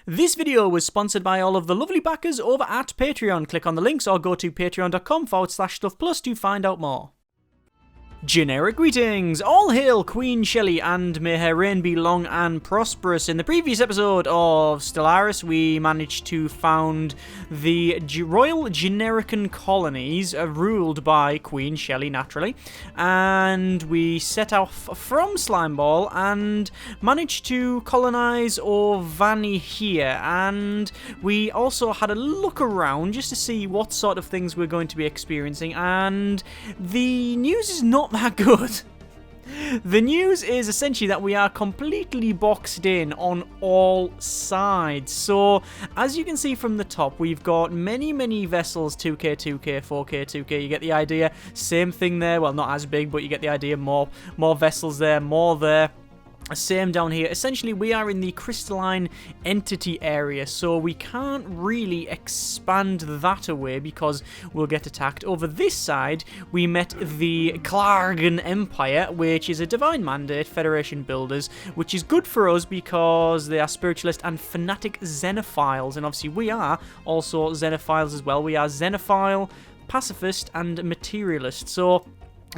This video was sponsored by all of the lovely backers over at Patreon. Click on the links or go to patreon.com/stuffplus to find out more. Generic greetings! All hail Queen Shelley and may her reign be long and prosperous. In the previous episode of Stellaris, we managed to found the Royal Generican colonies ruled by Queen Shelley, naturally. And we set off from Slimeball and managed to colonize Ovani here. And we also had a look around just to see what sort of things we're going to be experiencing. And the news is not that good. The news is essentially that we are completely boxed in on all sides. So, as you can see from the top, we've got many vessels, 2K, 2K, 4K, 2K, you get the idea. Same thing there, well, not as big, but you get the idea. More vessels there, more there. Same down here. Essentially, we are in the crystalline entity area, so we can't really expand that away because we'll get attacked. Over this side, we met the Klargan Empire, which is a divine mandate Federation builders, which is good for us because they are spiritualist and fanatic xenophiles, and obviously we are also xenophiles as well. We are xenophile, pacifist, and materialist, so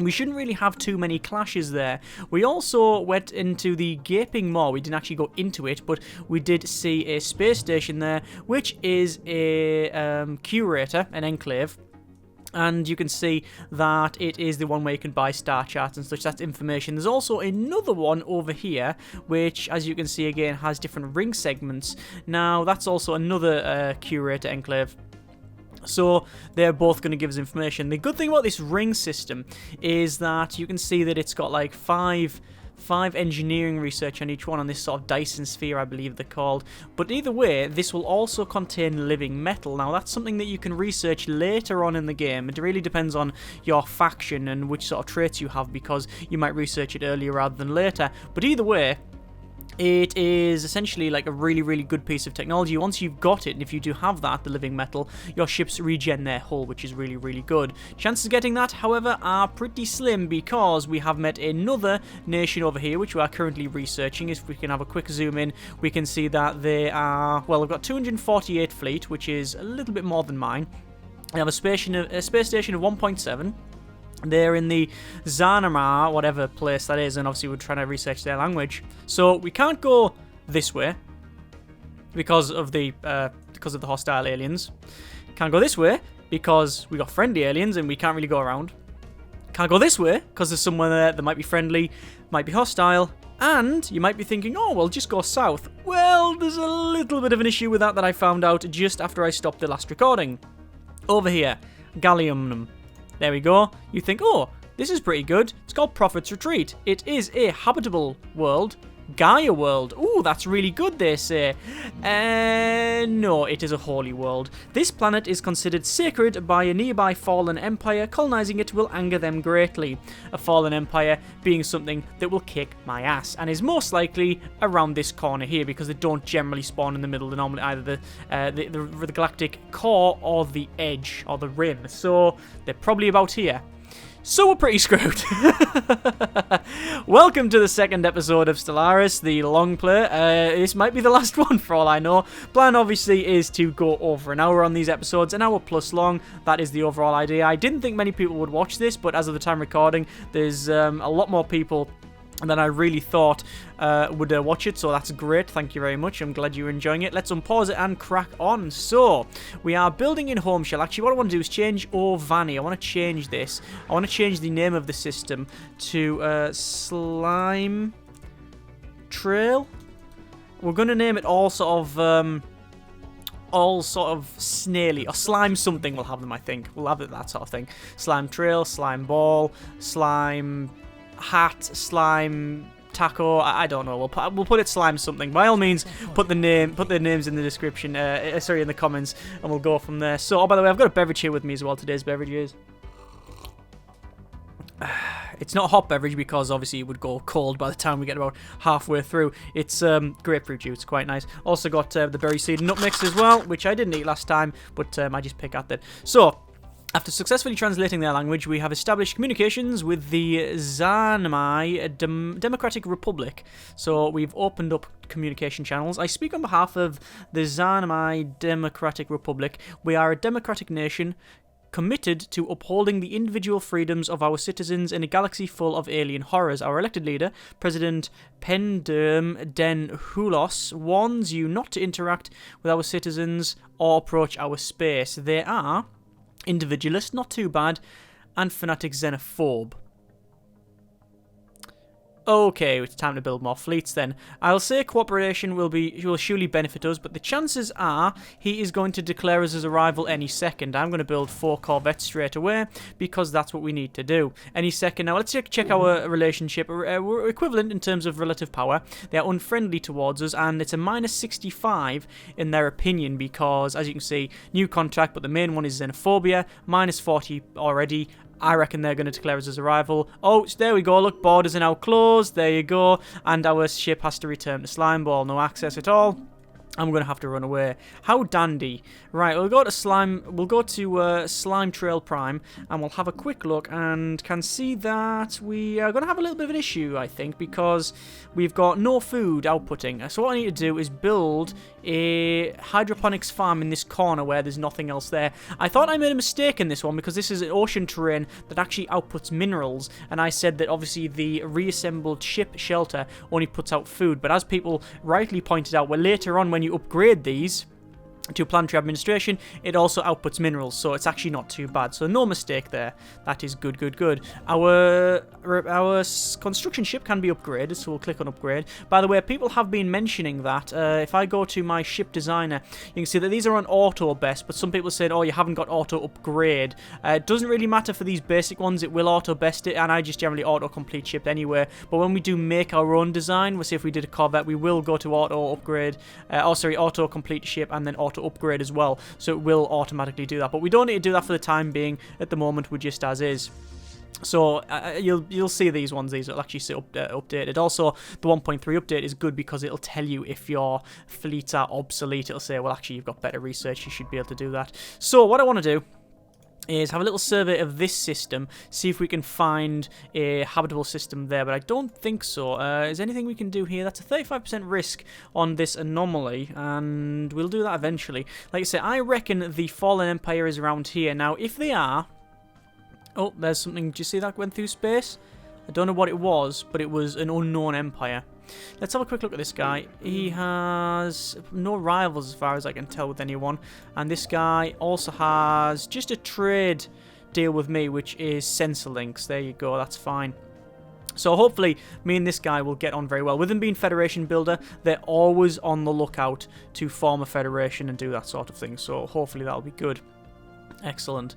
we shouldn't really have too many clashes there. We also went into the Gaping Maw. We didn't actually go into it, but we did see a space station there, which is a curator, an enclave. And you can see that it is the one where you can buy star charts and such. That's information. There's also another one over here, which, as you can see again, has different ring segments. Now, that's also another curator enclave. So they're both going to give us information. The good thing about this ring system is that you can see that it's got like five engineering research on each one on this sort of Dyson sphere, I believe they're called. But either way, this will also contain living metal. Now, that's something that you can research later on in the game. It really depends on your faction and which sort of traits you have, because you might research it earlier rather than later. But either way, it is essentially like a really good piece of technology. Once you've got it, and if you do have that, the living metal, your ships regen their hull, which is really good. Chances of getting that, however, are pretty slim because we have met another nation over here, which we are currently researching. If we can have a quick zoom in, we can see that they are, well, they've got 248 fleet, which is a little bit more than mine. They have a space station of 1.7. They're in the Zanamar, whatever place that is, and obviously we're trying to research their language. So we can't go this way because of the hostile aliens. Can't go this way because we got friendly aliens and we can't really go around. Can't go this way because there's someone there that might be friendly, might be hostile. And you might be thinking, oh, well, just go south. Well, there's a little bit of an issue with that I found out just after I stopped the last recording. Over here, Galliumnum. There we go. You think, oh, this is pretty good. It's called Prophet's Retreat. It is a habitable world. Gaia world. Ooh, that's really good, they say. No, it is a holy world. This planet is considered sacred by a nearby fallen empire. Colonizing it will anger them greatly. A fallen empire being something that will kick my ass, and is most likely around this corner here, because they don't generally spawn in the middle. They're normally either the galactic core or the edge or the rim. So they're probably about here. So we're pretty screwed. Welcome to the second episode of Stellaris, the long play. This might be the last one for all I know. Plan obviously is to go over an hour on these episodes, an hour plus long. That is the overall idea. I didn't think many people would watch this, but as of the time recording, there's a lot more people than I really thought would watch it, so that's great. Thank you very much. I'm glad you're enjoying it. Let's unpause it and crack on. So, we are building in Home Shell. Actually, what I want to do is change Ovani. I want to change this. I want to change the name of the system to Slime Trail. We're going to name it all sort of snaily, or slime something. We'll have them, I think. We'll have it, that sort of thing. Slime Trail, Slime Ball, Slime Hat, Slime Taco. I don't know. We'll put it Slime something. By all means, put their names in the description. Sorry, in the comments, and we'll go from there. So, oh, by the way, I've got a beverage here with me as well. Today's beverage is. It's not a hot beverage because obviously it would go cold by the time we get about halfway through. It's grapefruit juice, quite nice. Also got the berry seed nut mix as well, which I didn't eat last time, but I just pick at that. So, After successfully translating their language, we have established communications with the Zanmai Democratic Republic. So we've opened up communication channels. I speak on behalf of the Zanmai Democratic Republic. We are a democratic nation committed to upholding the individual freedoms of our citizens in a galaxy full of alien horrors. Our elected leader, President Pendurm Den Hulos, warns you not to interact with our citizens or approach our space. They are individualist, not too bad, and fanatic xenophobe. Okay, it's time to build more fleets then. I'll say cooperation will surely benefit us, but the chances are he is going to declare us as a rival any second. I'm going to build 4 corvettes straight away because that's what we need to do. Any second. Now let's check our relationship. We're equivalent in terms of relative power. They are unfriendly towards us, and it's a -65 in their opinion because, as you can see, new contract, but the main one is xenophobia, -40 already. I reckon they're going to declare us as a rival. Oh, there we go. Look, borders are now closed. There you go. And our ship has to return to Slimeball. No access at all. I'm going to have to run away. How dandy. Right, we'll go to Slime Trail Prime, and we'll have a quick look, and can see that we are going to have a little bit of an issue, I think, because we've got no food outputting. So what I need to do is build a hydroponics farm in this corner where there's nothing else there. I thought I made a mistake in this one because this is an ocean terrain that actually outputs minerals, and I said that obviously the reassembled ship shelter only puts out food, but as people rightly pointed out, well, later on when you upgrade these to planetary administration, it also outputs minerals, so it's actually not too bad. So no mistake there. That is good, good, good. Our construction ship can be upgraded, so we'll click on upgrade. By the way, people have been mentioning that. If I go to my ship designer, you can see that these are on auto best, but some people said, oh, you haven't got auto upgrade. It doesn't really matter for these basic ones. It will auto best it, and I just generally auto complete ship anyway. But when we do make our own design, we'll see if we did a Corvette, we will go to auto upgrade, auto complete ship, and then auto upgrade as well, so it will automatically do that, but we don't need to do that for the time being. At the moment, we're just as is. So you'll see these ones. These will actually say updated. Also, the 1.3 update is good because it'll tell you if your fleets are obsolete. It'll say, well, actually, you've got better research. You should be able to do that. So what I want to do is have a little survey of this system, see if we can find a habitable system there, but I don't think so. Is there anything we can do here? That's a 35% risk on this anomaly, and we'll do that eventually. Like I say, I reckon the Fallen Empire is around here. Now, if they are... Oh, there's something. Do you see that went through space? I don't know what it was, but it was an unknown empire. Let's have a quick look at this guy. He has no rivals as far as I can tell with anyone. And this guy also has just a trade deal with me, which is sensor links. There you go, that's fine. So hopefully me and this guy will get on very well. With them being Federation Builder, they're always on the lookout to form a Federation and do that sort of thing. So hopefully that'll be good. Excellent.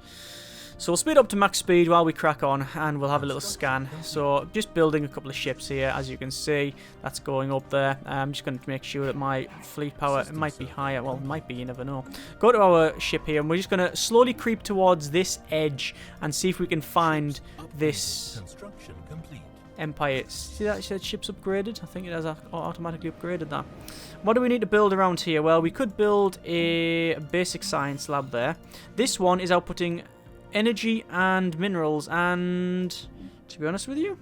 So we'll speed up to max speed while we crack on, and we'll have a little scan. So just building a couple of ships here, as you can see. That's going up there. I'm just going to make sure that my fleet power might be higher. Well, it might be, you never know. Go to our ship here, and we're just going to slowly creep towards this edge and see if we can find this empire. See that it said ship's upgraded? I think it has automatically upgraded that. What do we need to build around here? Well, we could build a basic science lab there. This one is outputting energy and minerals, and to be honest with you,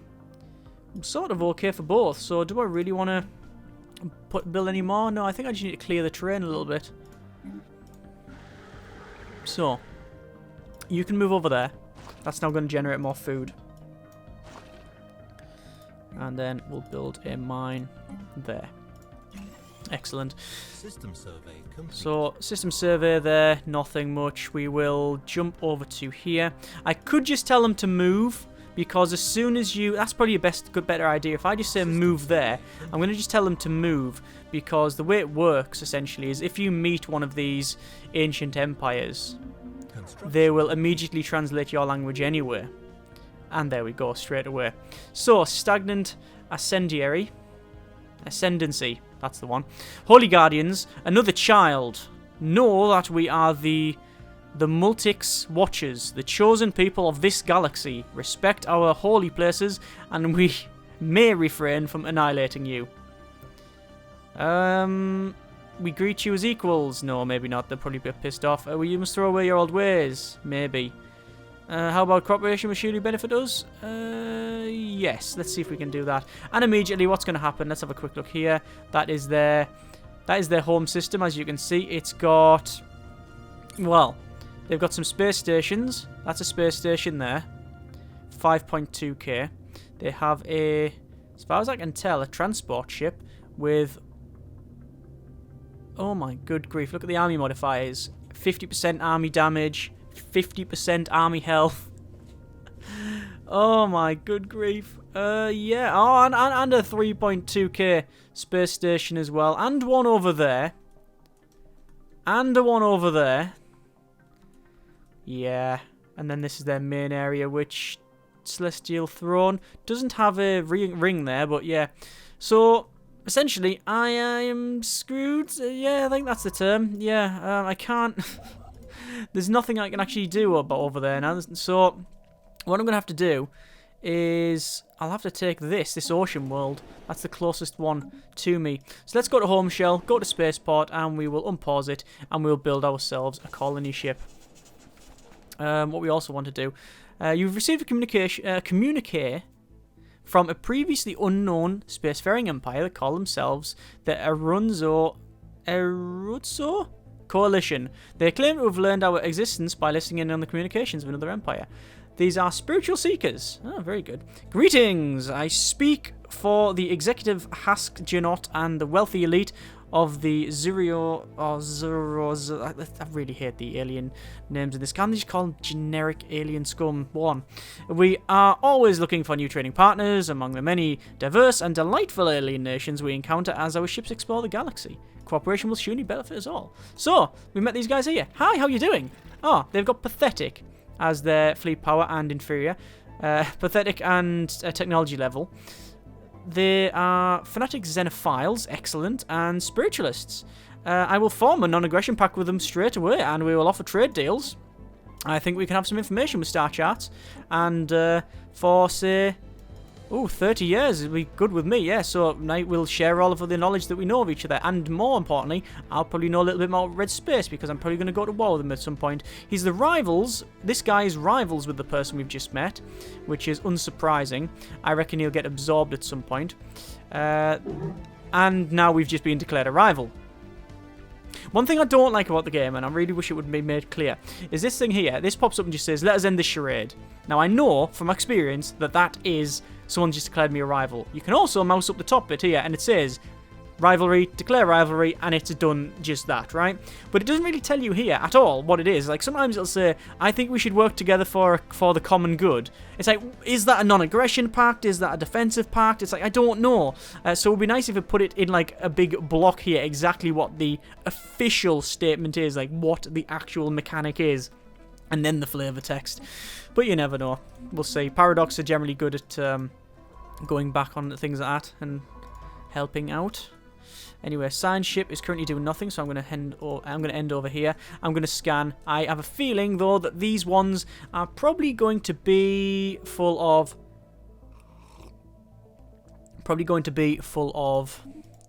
I'm sort of okay for both. So do I really want to build any more? No, I think I just need to clear the terrain a little bit. So you can move over there. That's now going to generate more food, and then we'll build a mine there. Excellent. System survey complete. So, system survey there, nothing much. We will jump over to here. I could just tell them to move, because as soon as you... That's probably a better idea. If I just say move there, I'm going to just tell them to move, because the way it works, essentially, is if you meet one of these ancient empires, they will immediately translate your language anyway. And there we go, straight away. So, stagnant ascendancy. That's the one. Holy Guardians, another child. Know that we are the Multics Watchers, the chosen people of this galaxy. Respect our holy places, and we may refrain from annihilating you. We greet you as equals. No, maybe not. They'll probably be pissed off. You must throw away your old ways. Maybe. How about cooperation will surely benefit us? Yes. Let's see if we can do that. And immediately, what's going to happen? Let's have a quick look here. That is their home system, as you can see. It's got, well, they've got some space stations. That's a space station there. 5.2k. They have a, as far as I can tell, a transport ship with, oh my good grief, look at the army modifiers. 50% army damage, 50% army health. Oh my good grief. Yeah. Oh, and a 3.2k space station as well. And one over there. And a one over there. Yeah. And then this is their main area, which Celestial Throne doesn't have a ring there, but yeah. So essentially, I am screwed. Yeah, I think that's the term. Yeah, I can't. There's nothing I can actually do about over there now. So what I'm gonna have to do is I'll have to take this ocean world. That's the closest one to me. So let's go to home shell, go to spaceport, and we will unpause it, and we'll build ourselves a colony ship. What we also want to do, you've received a communique from a previously unknown spacefaring empire that call themselves the Arunzo Coalition. They claim to have learned our existence by listening in on the communications of another empire. These are spiritual seekers. Oh, very good. Greetings! I speak for the executive Hask Janot and the wealthy elite of the Zurio, or Zuros. I really hate the alien names in this. Can't they just call them generic alien scum? One. We are always looking for new trading partners among the many diverse and delightful alien nations we encounter as our ships explore the galaxy. Cooperation will surely benefit us all. So, we met these guys here. Hi, how you doing? Oh, they've got pathetic as their fleet power and inferior. Pathetic and technology level. They are fanatic xenophiles, excellent, and spiritualists. I will form a non-aggression pact with them straight away, and we will offer trade deals. I think we can have some information with Star Charts, and for, say, 30 years it'll be good with me, yeah. So we'll share all of the knowledge that we know of each other, and more importantly, I'll probably know a little bit more Red Space, because I'm probably going to go to war with him at some point. He's the rivals, this guy is rivals with the person we've just met, which is unsurprising. I reckon he'll get absorbed at some point. And now we've just been declared a rival. One thing I don't like about the game, and I really wish it would be made clear, is this thing here. This pops up and just says, let us end this charade. Now I know from experience that that is someone just declared me a rival. You can also mouse up the top bit here and it says rivalry, declare rivalry, and it's done just that, right? But it doesn't really tell you here at all what it is. Like sometimes it'll say, I think we should work together for the common good. It's like, is that a non-aggression pact? Is that a defensive pact? It's like, I don't know. So it would be nice if it put it in like a big block here, exactly what the official statement is, like what the actual mechanic is, and then the flavor text. But you never know. We'll see. Paradox are generally good at going back on things like that and helping out. Anyway, science ship is currently doing nothing, so I'm going to end over here. I'm going to scan. I have a feeling though that these ones are probably going to be full of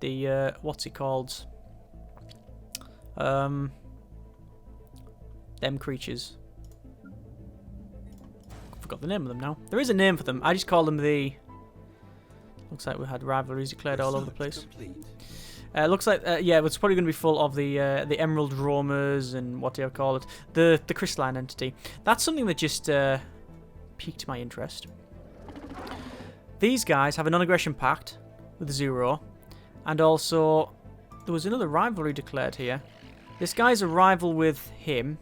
the what's it called? Them creatures. Forgot the name of them now. There is a name for them. I just call them the. Looks like we had rivalries declared all over the place. Looks like yeah, it's probably going to be full of the emerald roamers and what do you call it, the crystalline entity. That's something that just piqued my interest. These guys have a non-aggression pact with Zero, and also there was another rivalry declared here. This guy's a rival with him,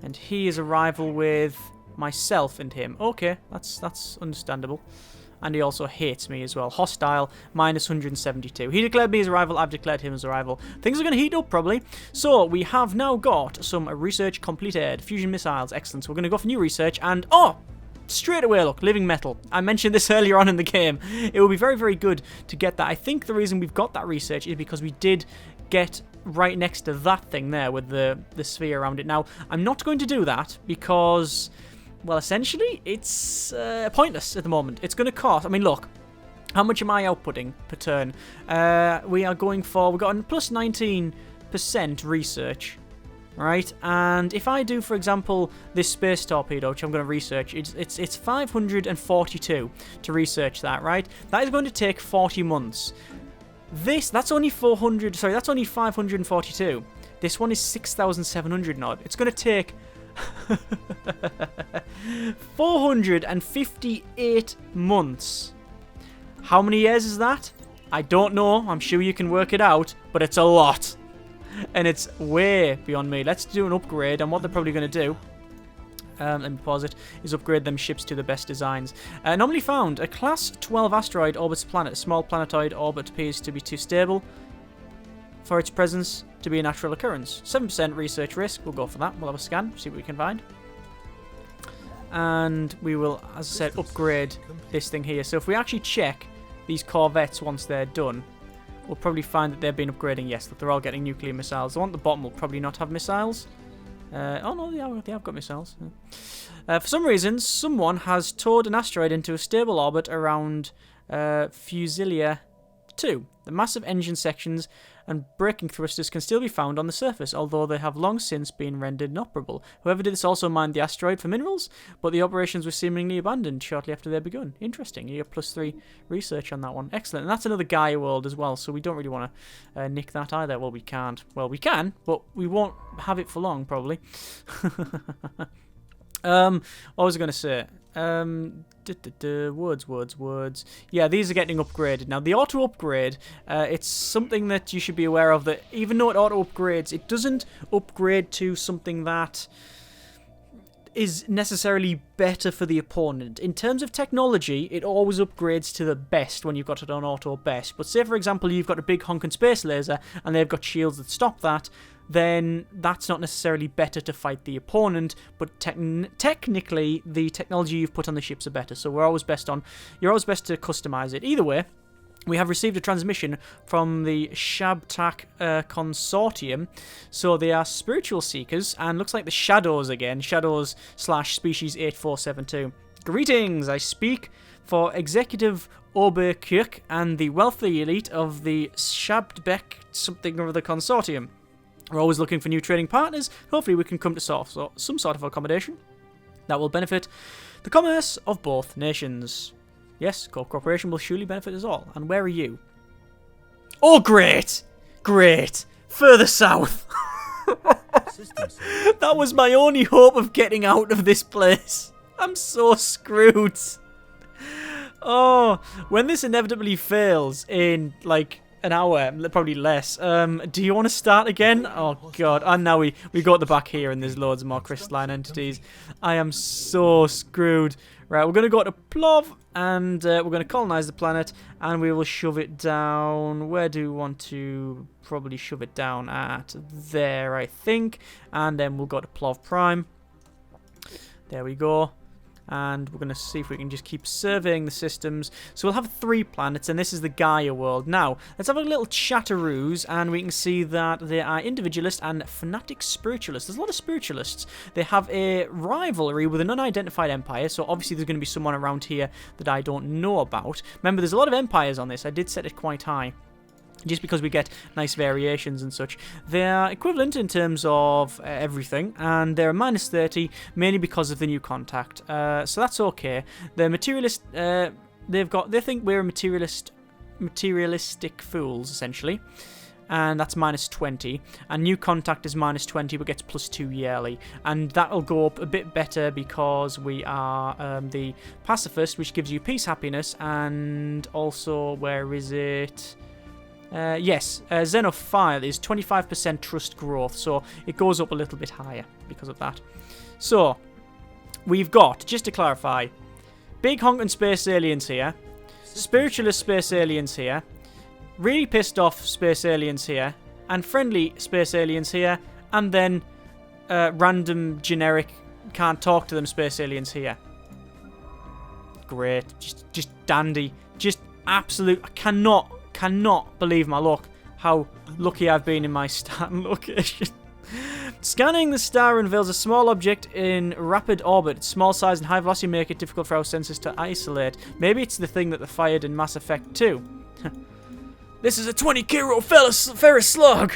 and he is a rival with myself and him. Okay, that's understandable. And he also hates me as well. Hostile, minus 172. He declared me as a rival, I've declared him as a rival. Things are going to heat up, probably. So, we have now got some research completed. Fusion missiles, excellent. So we're going to go for new research, and, oh! Straight away, look, living metal. I mentioned this earlier on in the game. It will be very, very good to get that. I think the reason we've got that research is because we did get right next to that thing there with the sphere around it. Now, I'm not going to do that because, well, essentially, it's pointless at the moment. It's going to cost, I mean, look, how much am I outputting per turn? We are going for, we've got a plus 19% research. right? And if I do, for example, this space torpedo, which I'm going to research, it's 542 to research that, right? That is going to take 40 months. That's only 542. This one is 6,700 odd. It's going to take 458 months. How many years is that? I don't know. I'm sure you can work it out, but it's a lot. And it's way beyond me. Let's do an upgrade, and what they're probably going to do, let me pause it, is upgrade them ships to the best designs. Anomaly found. A class 12 asteroid orbits a planet. A small planetoid orbit appears to be too stable for its presence to be a natural occurrence. 7% research risk. We'll go for that. We'll have a scan, see what we can find. And we will, as I said, upgrade this thing here. So if we actually check these corvettes once they're done, we'll probably find that they've been upgrading. Yes, look, they're all getting nuclear missiles. The one at the bottom will probably not have missiles. Oh no, they have got missiles. For some reason, someone has towed an asteroid into a stable orbit around Fusilia 2. The massive engine sections and braking thrusters can still be found on the surface, although they have long since been rendered inoperable. Whoever did this also mined the asteroid for minerals, but the operations were seemingly abandoned shortly after they begun. Interesting. You get +3 research on that one. Excellent. And that's another Gaia world as well, so we don't really want to nick that either. Well, we can't. Well, we can, but we won't have it for long, probably. What was I going to say? Words. Yeah, these are getting upgraded. Now, the auto-upgrade, it's something that you should be aware of, that even though it auto-upgrades, it doesn't upgrade to something that is necessarily better for the opponent. In terms of technology, it always upgrades to the best when you've got it on auto best. But say, for example, you've got a big honking space laser, and they've got shields that stop that, then that's not necessarily better to fight the opponent, but technically the technology you've put on the ships are better. So you're always best to customize it. Either way, we have received a transmission from the Shabtak Consortium. So they are spiritual seekers, and looks like the Shadows again. Shadows/species 8472. Greetings, I speak for Executive Oberkirch and the wealthy elite of the Shabtak something or other consortium. We're always looking for new trading partners. Hopefully we can come to some sort of accommodation that will benefit the commerce of both nations. Yes, cooperation will surely benefit us all. And where are you? Oh, great! Great! Further south! That was my only hope of getting out of this place. I'm so screwed. Oh, when this inevitably fails in, like, an hour, probably less. Do you want to start again? Oh god, and now we go at the back here and there's loads more crystalline entities. I am so screwed. Right, we're going to go to Plov and we're going to colonize the planet and we will shove it down. Where do we want to probably shove it down at? There, I think. And then we'll go to Plov Prime. There we go. And we're going to see if we can just keep surveying the systems. So we'll have 3 planets, and this is the Gaia world. Now, let's have a little chatteroos, and we can see that they are individualist and fanatic spiritualists. There's a lot of spiritualists. They have a rivalry with an unidentified empire, so obviously there's going to be someone around here that I don't know about. Remember, there's a lot of empires on this. I did set it quite high, just because we get nice variations and such. They're equivalent in terms of everything, and they're -30, mainly because of the new contact. So that's okay. They're materialist. They think we're materialistic fools, essentially. And that's -20. And new contact is -20, but gets +2 yearly. And that'll go up a bit better because we are the pacifist, which gives you peace, happiness, and also, where is it? Yes, Xenophile is 25% trust growth, so it goes up a little bit higher because of that. So, we've got, just to clarify, big honking space aliens here, spiritualist space aliens here, really pissed off space aliens here, and friendly space aliens here, and then random generic can't talk to them space aliens here. Great, just dandy, just absolute. I cannot believe my luck, how lucky I've been in my starting location. Scanning the star unveils a small object in rapid orbit. Its small size and high velocity make it difficult for our sensors to isolate. Maybe it's the thing that they fired in Mass Effect 2. This is a 20 kilo ferrous slug.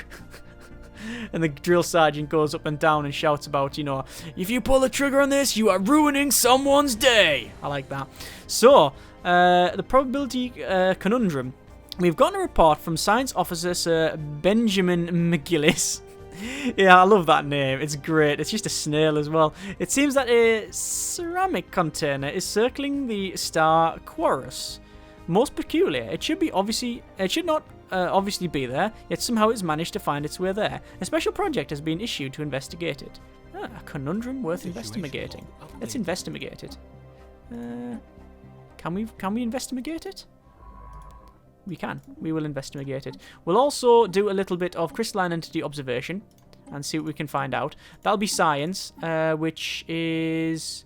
And the drill sergeant goes up and down and shouts about, you know, if you pull the trigger on this, you are ruining someone's day. I like that. So, the probability conundrum. We've gotten a report from Science Officer Sir Benjamin McGillis. Yeah, I love that name. It's great. It's just a snail as well. It seems that a ceramic container is circling the star Quarus. Most peculiar. It should not obviously be there, yet somehow it's managed to find its way there. A special project has been issued to investigate it. A conundrum worth investigating. Let's investigate it. Can we investigate it? We can. We will investigate it. We'll also do a little bit of crystalline entity observation and see what we can find out. That'll be science, which is...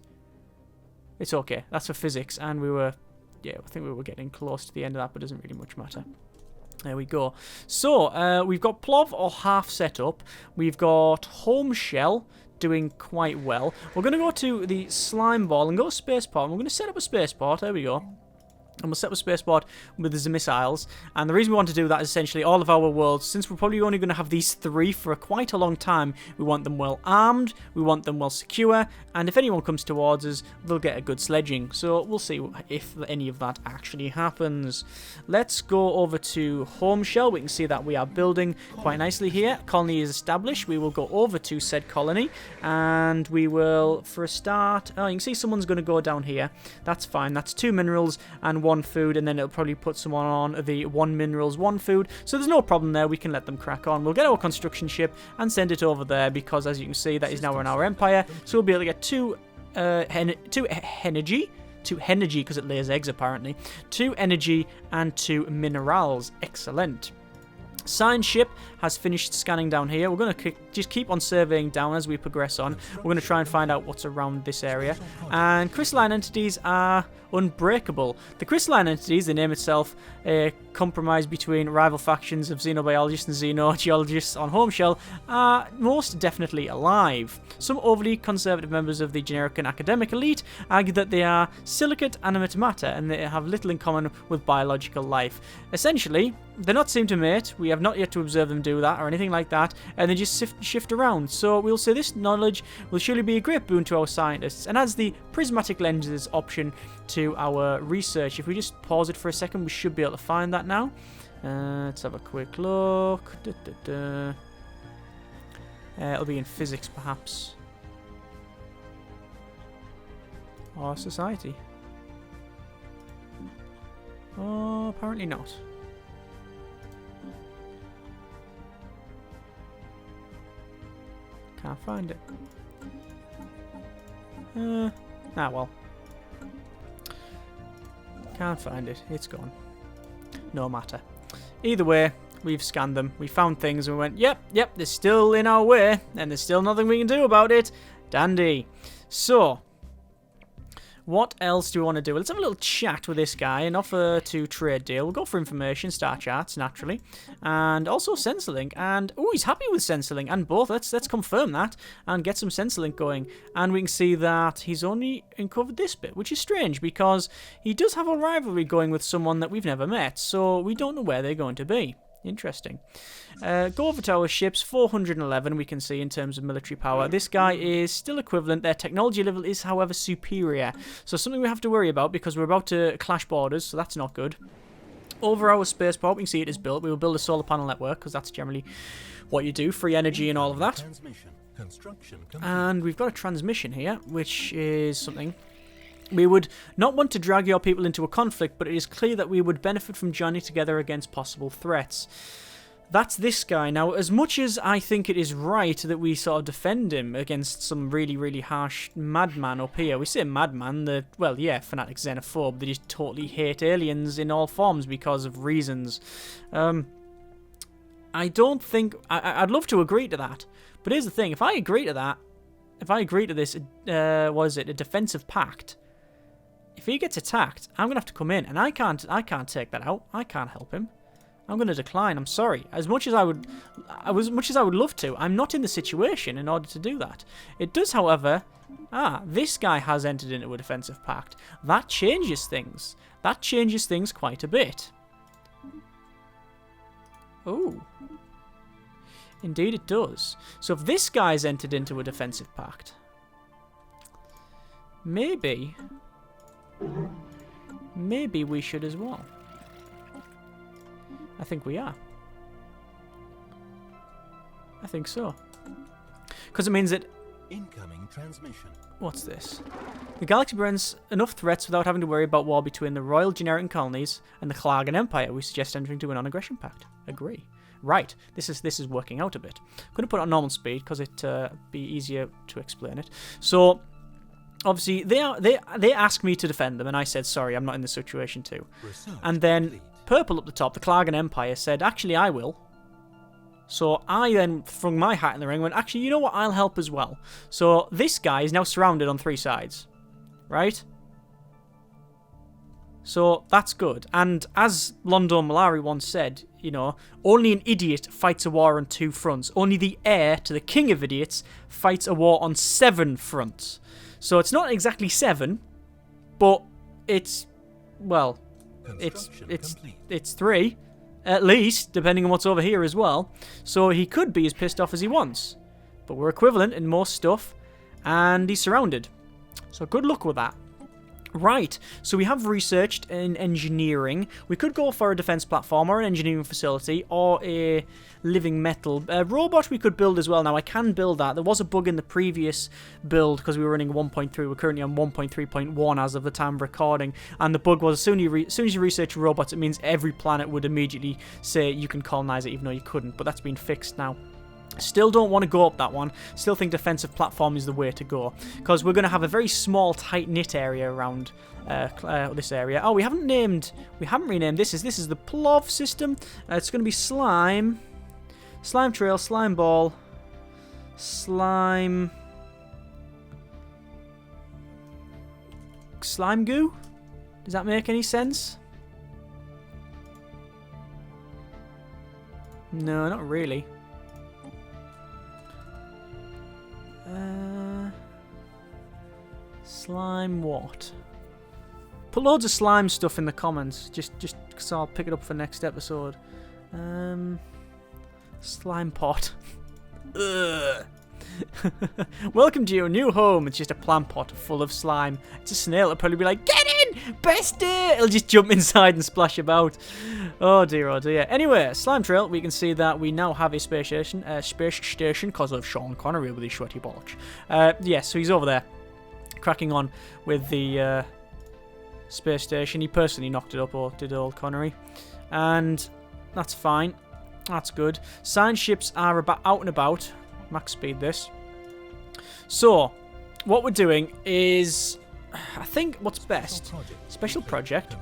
It's okay. That's for physics, and we were... Yeah, I think we were getting close to the end of that, but it doesn't really much matter. There we go. So, we've got Plov or half set up. We've got Home Shell doing quite well. We're going to go to the slime ball and go to spaceport. And we're going to set up a spaceport. There we go. And we'll set up a spaceport with the missiles. And the reason we want to do that is essentially all of our worlds, since we're probably only going to have these 3 for quite a long time, we want them well armed, we want them well secure, and if anyone comes towards us, they'll get a good sledging. So we'll see if any of that actually happens. Let's go over to Home Shell. We can see that we are building quite nicely here. Colony is established. We will go over to said colony, and we will, for a start... Oh, you can see someone's going to go down here. That's fine. That's 2 minerals and 1 food, and then it'll probably put someone on the 1 minerals, 1 food. So there's no problem there. We can let them crack on. We'll get our construction ship and send it over there because, as you can see, that is now in our empire. So we'll be able to get 2 energy, because it lays eggs apparently, 2 energy and 2 minerals. Excellent. Science ship has finished scanning down here. We're going to just keep on surveying down as we progress on. We're going to try and find out what's around this area. And crystalline entities are unbreakable. The crystalline entities, the name itself, a compromise between rival factions of xenobiologists and xenogeologists on Home Shell, are most definitely alive. Some overly conservative members of the generic and academic elite argue that they are silicate animate matter and they have little in common with biological life. Essentially, they're not seen to mate. We have not yet to observe them do that or anything like that, and they just shift around. So we'll say this knowledge will surely be a great boon to our scientists and adds the prismatic lenses option to our research. If we just pause it for a second, we should be able to find that now. Let's have a quick look. It'll be in physics, perhaps. Or society. Oh, apparently not. Can't find it. Well. Can't find it. It's gone. No matter. Either way, we've scanned them. We found things and we went, yep, they're still in our way. And there's still nothing we can do about it. Dandy. So, what else do we want to do? Let's have a little chat with this guy and offer to trade deal. We'll go for information, star charts, naturally. And also Sensorlink. And, oh, he's happy with Sensorlink and both. Let's confirm that and get some Sensorlink going. And we can see that he's only uncovered this bit, which is strange because he does have a rivalry going with someone that we've never met. So we don't know where they're going to be. Interesting. Go over to our ships, 411 we can see in terms of military power. This guy is still equivalent. Their technology level is, however, superior. So something we have to worry about because we're about to clash borders, so that's not good. Over our spaceport, we can see it is built. We will build a solar panel network because that's generally what you do, free energy and all of that. And we've got a transmission here, which is something... We would not want to drag your people into a conflict, but it is clear that we would benefit from joining together against possible threats. That's this guy. Now, as much as I think it is right that we sort of defend him against some really, really harsh madman up here. We say madman, well, yeah, fanatic xenophobe. They just totally hate aliens in all forms because of reasons. I don't think... I'd love to agree to that. But here's the thing. If I agree to that, if I agree to this, what is it, a defensive pact... If he gets attacked, I'm going to have to come in, and I can't take that out. I can't help him. I'm going to decline. I'm sorry. As much as I would love to, I'm not in the situation in order to do that. It does, however... this guy has entered into a defensive pact. That changes things. That changes things quite a bit. Oh. Indeed it does. So if this guy's entered into a defensive pact, maybe we should as well. I think we are. I think so. Because it means that... Incoming transmission. What's this? The galaxy presents enough threats without having to worry about war between the Royal Generic Colonies and the Klagan Empire. We suggest entering into a non-aggression pact. Agree. Right. This is working out a bit. I'm going to put it on normal speed because it'd be easier to explain it. So, obviously, they asked me to defend them, and I said, sorry, I'm not in this situation too. Research And then, complete. purple up the top, the Klagan Empire, said, actually, I will. So I then threw my hat in the ring and went, actually, you know what? I'll help as well. So this guy is now surrounded on 3 sides. Right? So that's good. And as Londo Malari once said, you know, only an idiot fights a war on 2 fronts. Only the heir to the king of idiots fights a war on 7 fronts. So it's not exactly 7, but it's, well, it's 3. At least, depending on what's over here as well. So he could be as pissed off as he wants. But we're equivalent in most stuff. And he's surrounded. So good luck with that. Right, so we have researched in engineering. We could go for a defense platform or an engineering facility or a living metal. Robot we could build as well. Now, I can build that. There was a bug in the previous build because we were running 1.3. We're currently on 1.3.1 as of the time of recording. And the bug was as soon as you research robots, it means every planet would immediately say you can colonize it even though you couldn't. But that's been fixed now. Still don't want to go up that one. Still think defensive platform is the way to go. Because we're going to have a very small, tight-knit area around this area. Oh, we haven't renamed this. This is the Plov system. It's going to be slime. Slime trail, slime ball. Slime goo? Does that make any sense? No, not really. Slime what? Put loads of slime stuff in the comments, just so I'll pick it up for next episode. Slime pot. Ugh. Welcome to your new home. It's just a plant pot full of slime. It's a snail. It'll probably be like, get in, bestie! It'll just jump inside and splash about. Oh dear, oh dear. Anyway, slime trail. We can see that we now have a space station because of Sean Connery with his sweaty bollocks. Yeah, so he's over there, cracking on with the space station. He personally knocked it up, or did old Connery, and that's fine. That's good. Science ships are out and about. Max speed this. So, what we're doing is, I think what's best. Special project.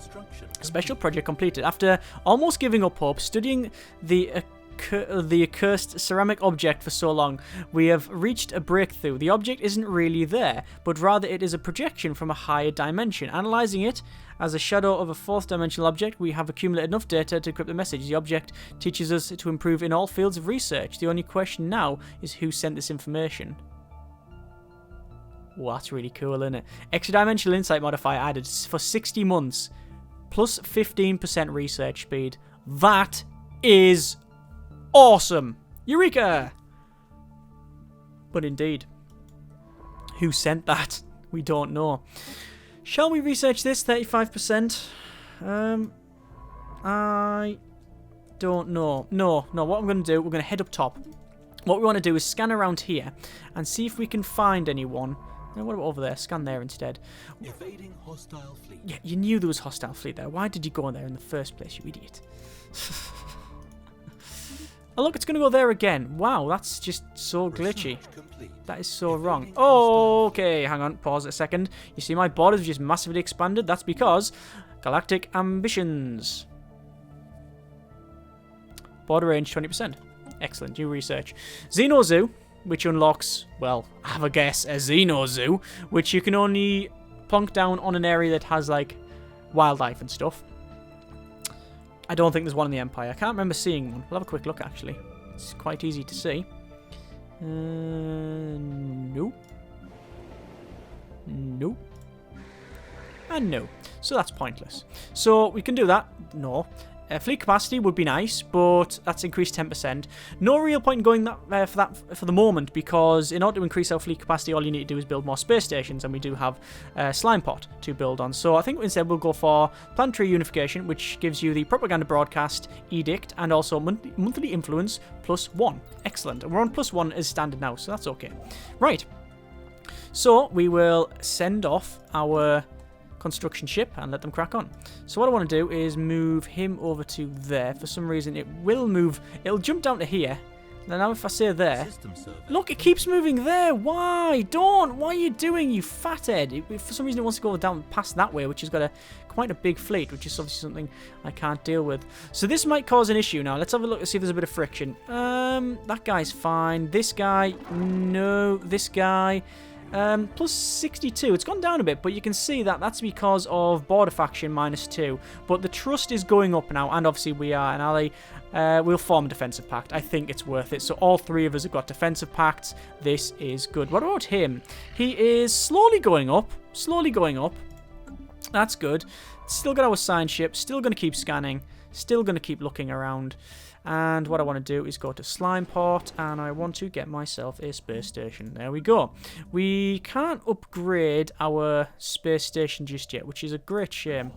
Special project completed. After almost giving up hope, studying the accursed ceramic object for so long, we have reached a breakthrough. The object isn't really there, but rather it is a projection from a higher dimension. Analyzing it as a shadow of a 4th dimensional object, we have accumulated enough data to decrypt the message. The object teaches us to improve in all fields of research. The only question now is who sent this information. Well, that's really cool, isn't it? Extra dimensional insight modifier added for 60 months, plus 15% research speed. That is awesome! Eureka! But indeed, who sent that? We don't know. Shall we research this? 35%? I don't know. No, what I'm going to do, we're going to head up top. What we want to do is scan around here and see if we can find anyone. What about over there? Scan there instead. Evading hostile fleet. Yeah, you knew there was hostile fleet there. Why did you go there in the first place, you idiot? Oh, look, it's going to go there again. Wow, that's just so glitchy. That is so wrong. Oh, okay, hang on. Pause a second. You see my borders just massively expanded? That's because galactic ambitions. Border range 20%. Excellent. New research. Xeno Zoo, which unlocks, well, have a guess, a Xeno Zoo, which you can only plonk down on an area that has, like, wildlife and stuff. I don't think there's one in the Empire. I can't remember seeing one. We'll have a quick look, actually. It's quite easy to see. No. No. And no. So that's pointless. So we can do that. No. Fleet capacity would be nice, but that's increased 10%. No real point in going for the moment, because in order to increase our fleet capacity, all you need to do is build more space stations, and we do have Slime Pot to build on. So I think instead we'll go for planetary unification, which gives you the propaganda broadcast edict and also monthly influence +1. Excellent. And we're on +1 as standard now, so that's okay. Right. So we will send off our construction ship and let them crack on. So what I want to do is move him over to there. For some reason it will move, it'll jump down to here. Now if I say there, look, it keeps moving there. Why? Don't. Why are you doing, you fathead? For some reason it wants to go down past that way, which has got quite a big fleet, which is obviously something I can't deal with. So this might cause an issue now. Let's have a look to see if there's a bit of friction. That guy's fine. This guy, no. This guy, plus 62. It's gone down a bit, but you can see that that's because of border faction -2. But the trust is going up now, and obviously we are an ally. We'll form a defensive pact. I think it's worth it. So all three of us have got defensive pacts. This is good. What about him? He is slowly going up. Slowly going up. That's good. Still got our science ship. Still going to keep scanning. Still going to keep looking around. And what I want to do is go to Slimeport, and I want to get myself a space station. There we go. We can't upgrade our space station just yet, which is a great shame.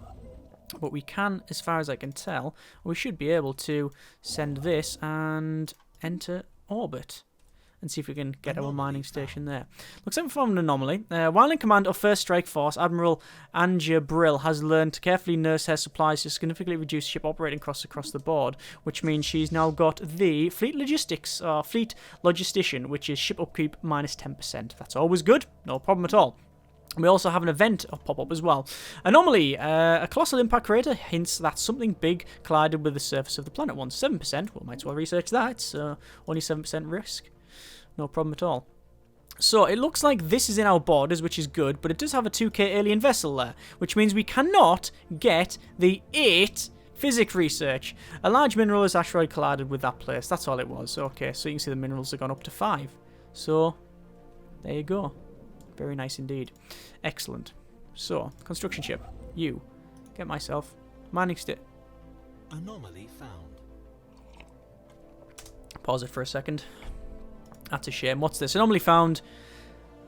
But we can, as far as I can tell, we should be able to send this and enter orbit. And see if we can get our mining station there. Looks like we found an anomaly. While in command of First Strike Force, Admiral Anja Brill has learned to carefully nurse her supplies to significantly reduce ship operating costs across the board, which means she's now got the Fleet Logistics, or Fleet Logistician, which is ship upkeep -10%. That's always good, no problem at all. We also have an event pop up as well. Anomaly. A colossal impact crater hints that something big collided with the surface of the planet once. 7%. Well, might as well research that. It's only 7% risk. No problem at all. So it looks like this is in our borders, which is good, but it does have a 2K alien vessel there, which means we cannot get the 8 physics research. A large mineralous asteroid collided with that place. That's all it was. Okay, so you can see the minerals have gone up to 5. So there you go. Very nice indeed. Excellent. So, construction ship. You. Get myself. Mining stick. Anomaly found. Pause it for a second. That's a shame. What's this? Anomaly found.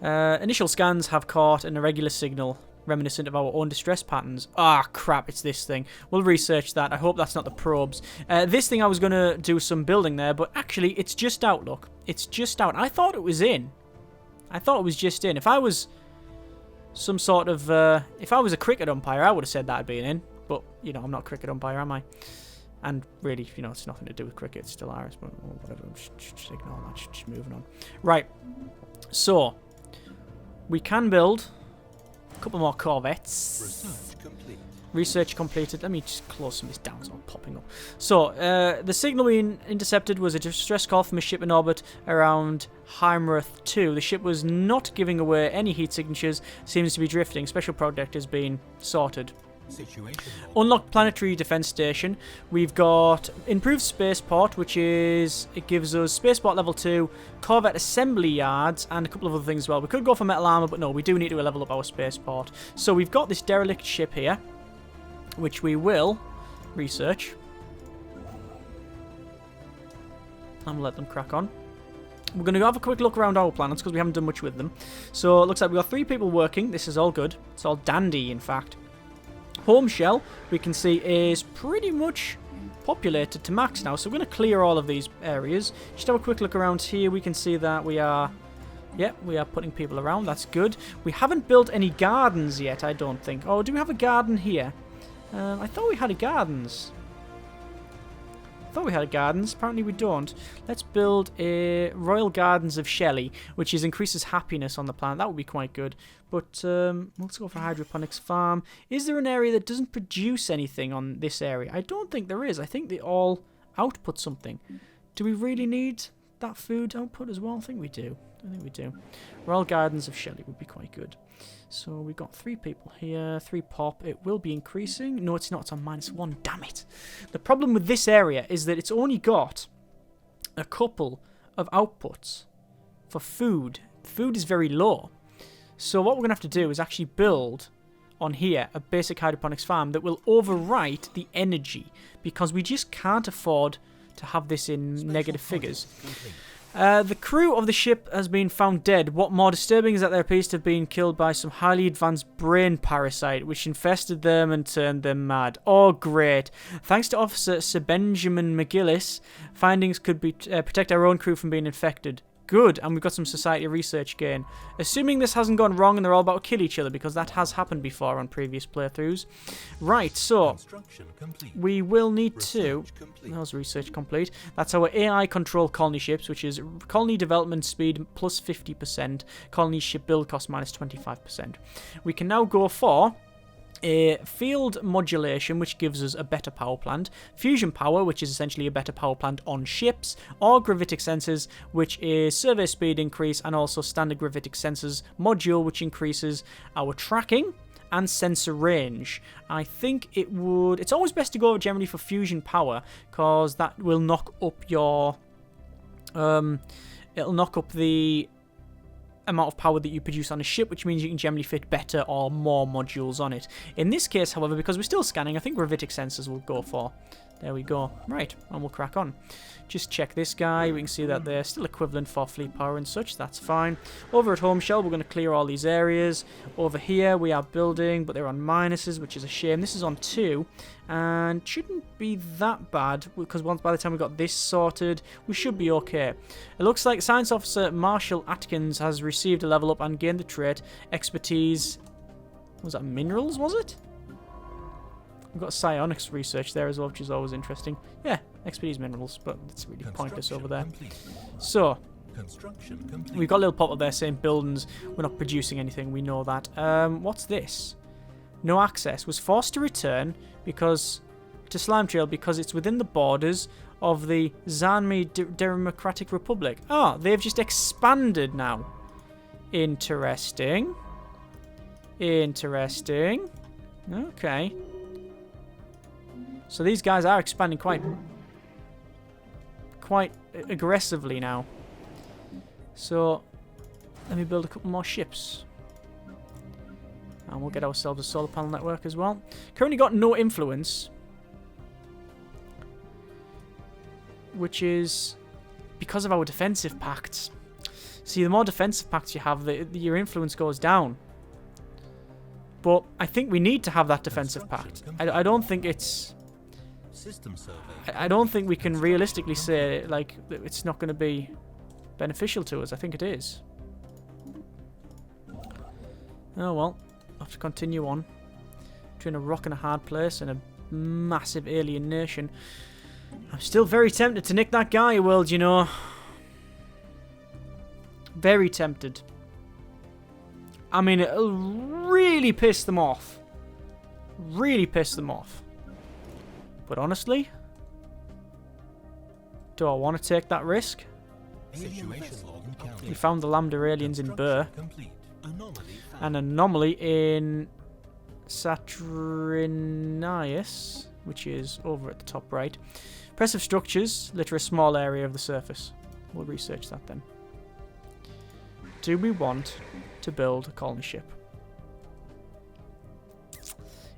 Initial scans have caught an irregular signal reminiscent of our own distress patterns. Ah, crap, it's this thing. We'll research that. I hope that's not the probes. This thing, I was going to do some building there, but actually, it's just out, look. It's just out. I thought it was in. I thought it was just in. If I was some sort of... if I was a cricket umpire, I would have said that had been in. But, you know, I'm not a cricket umpire, am I? And really, you know, it's nothing to do with cricket. It's Stellaris, but whatever. Just ignore that. Just moving on. Right. So, we can build a couple more corvettes. Research complete. Research completed. Let me just close some of this down. It's all popping up. So, the signal we intercepted was a distress call from a ship in orbit around Heinlein 2. The ship was not giving away any heat signatures. Seems to be drifting. Special project has been sorted. Unlocked planetary defense station. We've got improved spaceport, which is, it gives us spaceport level 2, corvette assembly yards, and a couple of other things as well. We could go for metal armor, but no, we do need to level up our spaceport. So we've got this derelict ship here, which we will research. And we'll let them crack on. We're going to have a quick look around our planets because we haven't done much with them. So it looks like we've got 3 people working. This is all good. It's all dandy, in fact. Home shell, we can see, is pretty much populated to max now. So we're going to clear all of these areas. Just have a quick look around here. We can see that we are... Yep, we are putting people around. That's good. We haven't built any gardens yet, I don't think. Oh, do we have a garden here? I thought we had a gardens. Apparently we don't. Let's build a Royal Gardens of Shelley, which increases happiness on the planet. That would be quite good. But let's go for hydroponics farm. Is there an area that doesn't produce anything on this area? I don't think there is. I think they all output something. Do we really need that food output as well? I think we do. Royal Gardens of Shelley would be quite good. So we've got 3 people here, 3 pop. It will be increasing. No, it's not. It's on -1. Damn it. The problem with this area is that it's only got a couple of outputs for food. Food is very low. So what we're going to have to do is actually build on here, a basic hydroponics farm that will overwrite the energy, because we just can't afford to have this in negative figures. The crew of the ship has been found dead. What more disturbing is that they appears to have been killed by some highly advanced brain parasite, which infested them and turned them mad. Oh, great. Thanks to Officer Sir Benjamin McGillis, findings could be protect our own crew from being infected. Good, and we've got some society research gain. Assuming this hasn't gone wrong and they're all about to kill each other, because that has happened before on previous playthroughs. Right, so we will need to... That was research complete. That's our AI control colony ships, which is colony development speed plus 50%, colony ship build cost minus 25%. We can now go for a field modulation, which gives us a better power plant, fusion power, which is essentially a better power plant on ships, or gravitic sensors, which is survey speed increase, and also standard gravitic sensors module, which increases our tracking and sensor range. I think it's always best to go generally for fusion power, because that will knock up your it'll knock up the amount of power that you produce on a ship, which means you can generally fit better or more modules on it. In this case, however, because we're still scanning, I think gravitic sensors will go for. There we go. Right, and we'll crack on. Just check this guy. We can see that they're still equivalent for fleet power and such. That's fine. Over at home shell, we're going to clear all these areas. Over here, we are building, but they're on minuses, which is a shame. This is on 2, and shouldn't be that bad, because by the time we got this sorted, we should be okay. It looks like Science Officer Marshall Atkins has received a level up and gained the trait Expertise. Was that minerals, was it? We've got psionics research there as well, which is always interesting. Yeah, expertise minerals, but it's really pointless over there. So, we've got a little pop-up there saying buildings. We're not producing anything, we know that. What's this? No access. Was forced to return to Slime Trail because it's within the borders of the Zanmi Democratic Republic. Oh, they've just expanded now. Interesting. Interesting. Okay. So these guys are expanding quite aggressively now. So let me build a couple more ships. And we'll get ourselves a solar panel network as well. Currently got no influence, which is because of our defensive pacts. See, the more defensive pacts you have, your influence goes down. But I think we need to have that defensive pact. I don't think it's... I don't think we can realistically say like it's not going to be beneficial to us. I think it is. Oh well, I'll have to continue on. Between a rock and a hard place and a massive alien nation. I'm still very tempted to nick that Gaia world, you know. Very tempted. I mean, it'll really piss them off. Really piss them off. But honestly, do I want to take that risk? We found the Lambda aliens in Burr. An anomaly in Saturnius, which is over at the top right. Impressive structures litter a small area of the surface. We'll research that then. Do we want to build a colony ship?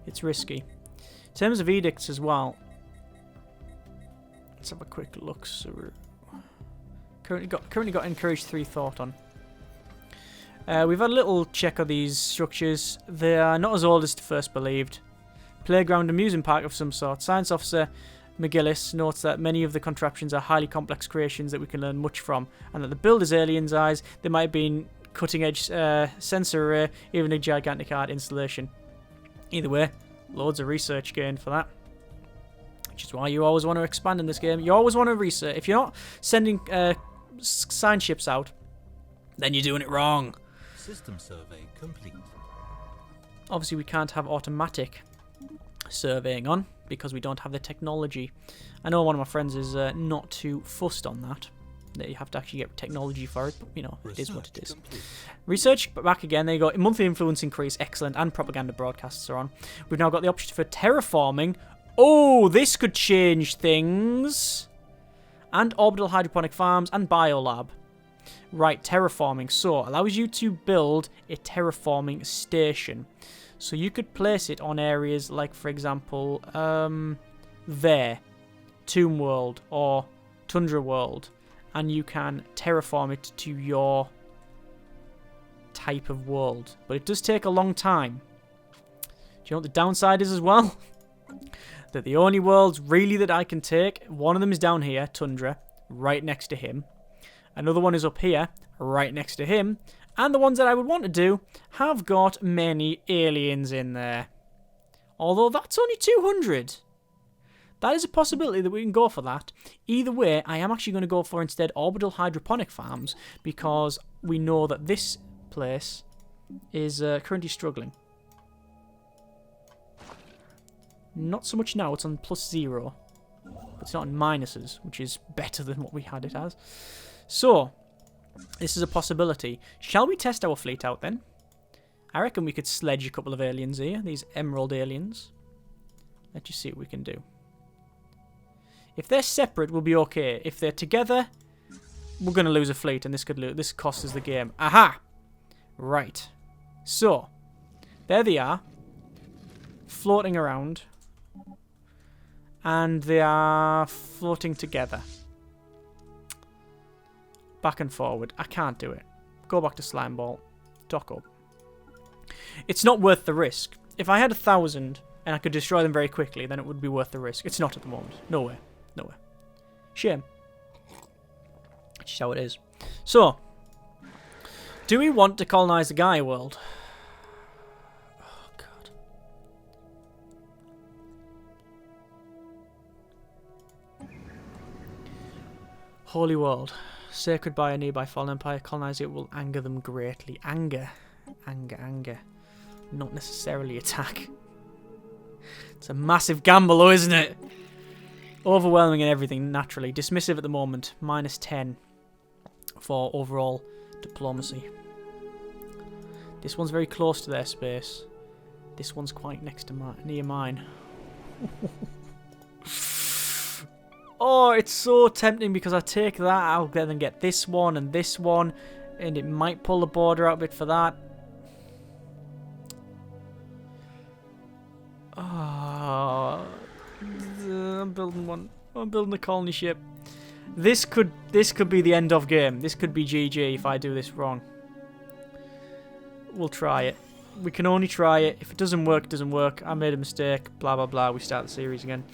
It's risky. In terms of edicts as well, let's have a quick look. So we're currently got encouraged 3 thought on. We've had a little check of these structures. They are not as old as first believed. Playground, amusement park of some sort. Science Officer McGillis notes that many of the contraptions are highly complex creations that we can learn much from, and that the builder's aliens' eyes, they might have been cutting-edge sensor array, even a gigantic art installation. Either way, loads of research gained for that. Which is why you always want to expand in this game. You always want to research. If you're not sending science ships out, then you're doing it wrong. System survey complete. Obviously, we can't have automatic surveying on because we don't have the technology. I know one of my friends is not too fussed on that. That you have to actually get technology for it, but you know, it is what it is. Complete. Research, but back again, there you go. Monthly influence increase, excellent, and propaganda broadcasts are on. We've now got the option for terraforming. Oh, this could change things. And orbital hydroponic farms and biolab. Right, terraforming. So, allows you to build a terraforming station. So you could place it on areas like, for example, there, Tomb World or Tundra World, and you can terraform it to your type of world. But it does take a long time. Do you know what the downside is as well? That the only worlds really that I can take, one of them is down here, Tundra, right next to him. Another one is up here, right next to him. And the ones that I would want to do have got many aliens in there. Although that's only 200. That is a possibility that we can go for that. Either way, I am actually going to go for instead orbital hydroponic farms, because we know that this place is currently struggling. Not so much now, it's on +0. But it's not in minuses, which is better than what we had it as. So, this is a possibility. Shall we test our fleet out then? I reckon we could sledge a couple of aliens here, these emerald aliens. Let's just see what we can do. If they're separate, we'll be okay. If they're together, we're going to lose a fleet, and this costs us the game. Aha! Right. So, there they are. Floating around. And they are floating together. Back and forward. I can't do it. Go back to slime ball. Dock up. It's not worth the risk. If I had 1,000 and I could destroy them very quickly, then it would be worth the risk. It's not at the moment. No way. No way. Shame. That's just how it is. So, do we want to colonize the Gaia world? Oh, God. Holy world. Sacred by a nearby fallen empire. Colonize it will anger them greatly. Anger. Anger, anger. Not necessarily attack. It's a massive gamble, though, isn't it? Overwhelming and everything, naturally. Dismissive at the moment. -10 for overall diplomacy. This one's very close to their space. This one's quite next to near mine. Oh, it's so tempting because I take that, I'll then get this one, and it might pull the border out a bit for that. Oh, I'm building one. I'm building a colony ship. This could be the end of game. This could be GG if I do this wrong. We'll try it. We can only try it. If it doesn't work, it doesn't work. I made a mistake. Blah blah blah. We start the series again.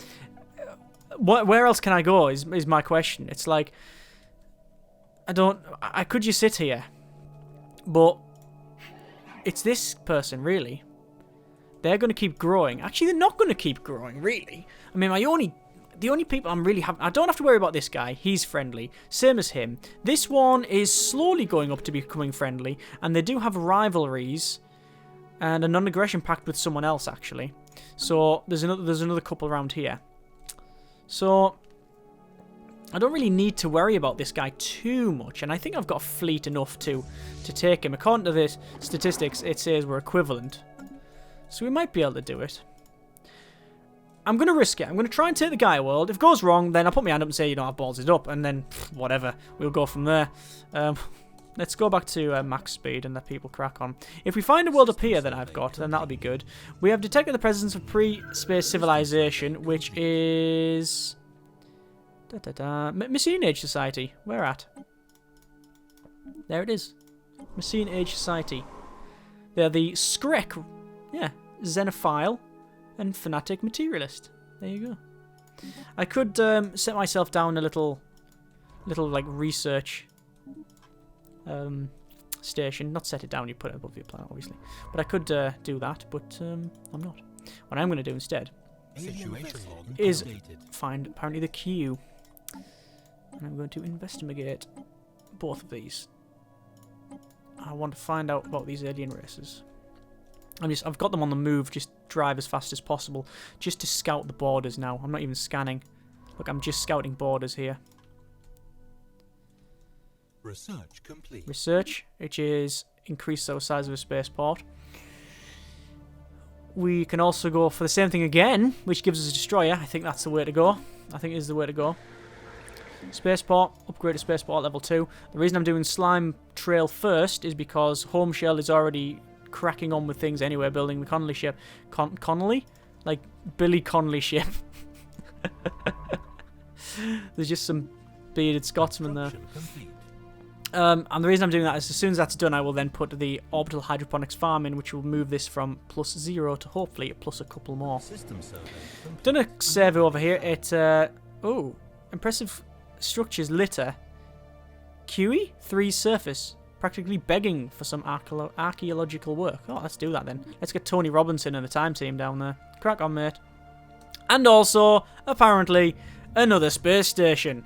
Where else can I go? Is my question. It's like I could just sit here, but it's this person really. They're going to keep growing. Actually, they're not going to keep growing, really. I mean, the only people I'm really I don't have to worry about this guy. He's friendly. Same as him. This one is slowly going up to becoming friendly, and they do have rivalries and a non-aggression pact with someone else, actually. So there's another couple around here. So I don't really need to worry about this guy too much, and I think I've got a fleet enough to take him. According to this statistics, it says we're equivalent. So we might be able to do it. I'm going to risk it. I'm going to try and take the Gaia world. If it goes wrong, then I'll put my hand up and say, I've balls it up. And then, whatever. We'll go from there. Let's go back to max speed and let people crack on. If we find a world up here that I've got, then that'll be good. We have detected the presence of pre-space civilization, which is... Messine Age Society. Where at? There it is. Messine Age Society. They're the Skrek... Yeah, Xenophile and Fanatic Materialist. There you go. I could set myself down a little like research station. Not set it down, you put it above your planet, obviously. But I could do that, but I'm not. What I'm going to do instead is find apparently the queue. And I'm going to investigate both of these. I want to find out about these alien races. I've got them on the move, just drive as fast as possible, just to scout the borders now. I'm not even scanning. Look, I'm just scouting borders here. Research complete. Research, which is increase the size of a spaceport. We can also go for the same thing again, which gives us a destroyer. I think that's the way to go. I think it is the way to go. Spaceport, upgrade to spaceport level 2. The reason I'm doing slime trail first is because home shell is already cracking on with things anyway, building the Connolly ship. Connolly? Like Billy Connolly ship. There's just some bearded Scotsman there. And the reason I'm doing that is as soon as that's done, I will then put the orbital hydroponics farm in, which will move this from +0 to hopefully a plus a couple more. Done a survey over here. It, oh, impressive structures litter. QE? 3 surface. Practically begging for some archaeological work. Oh, let's do that then. Let's get Tony Robinson and the time team down there. Crack on, mate. And also, apparently, another space station.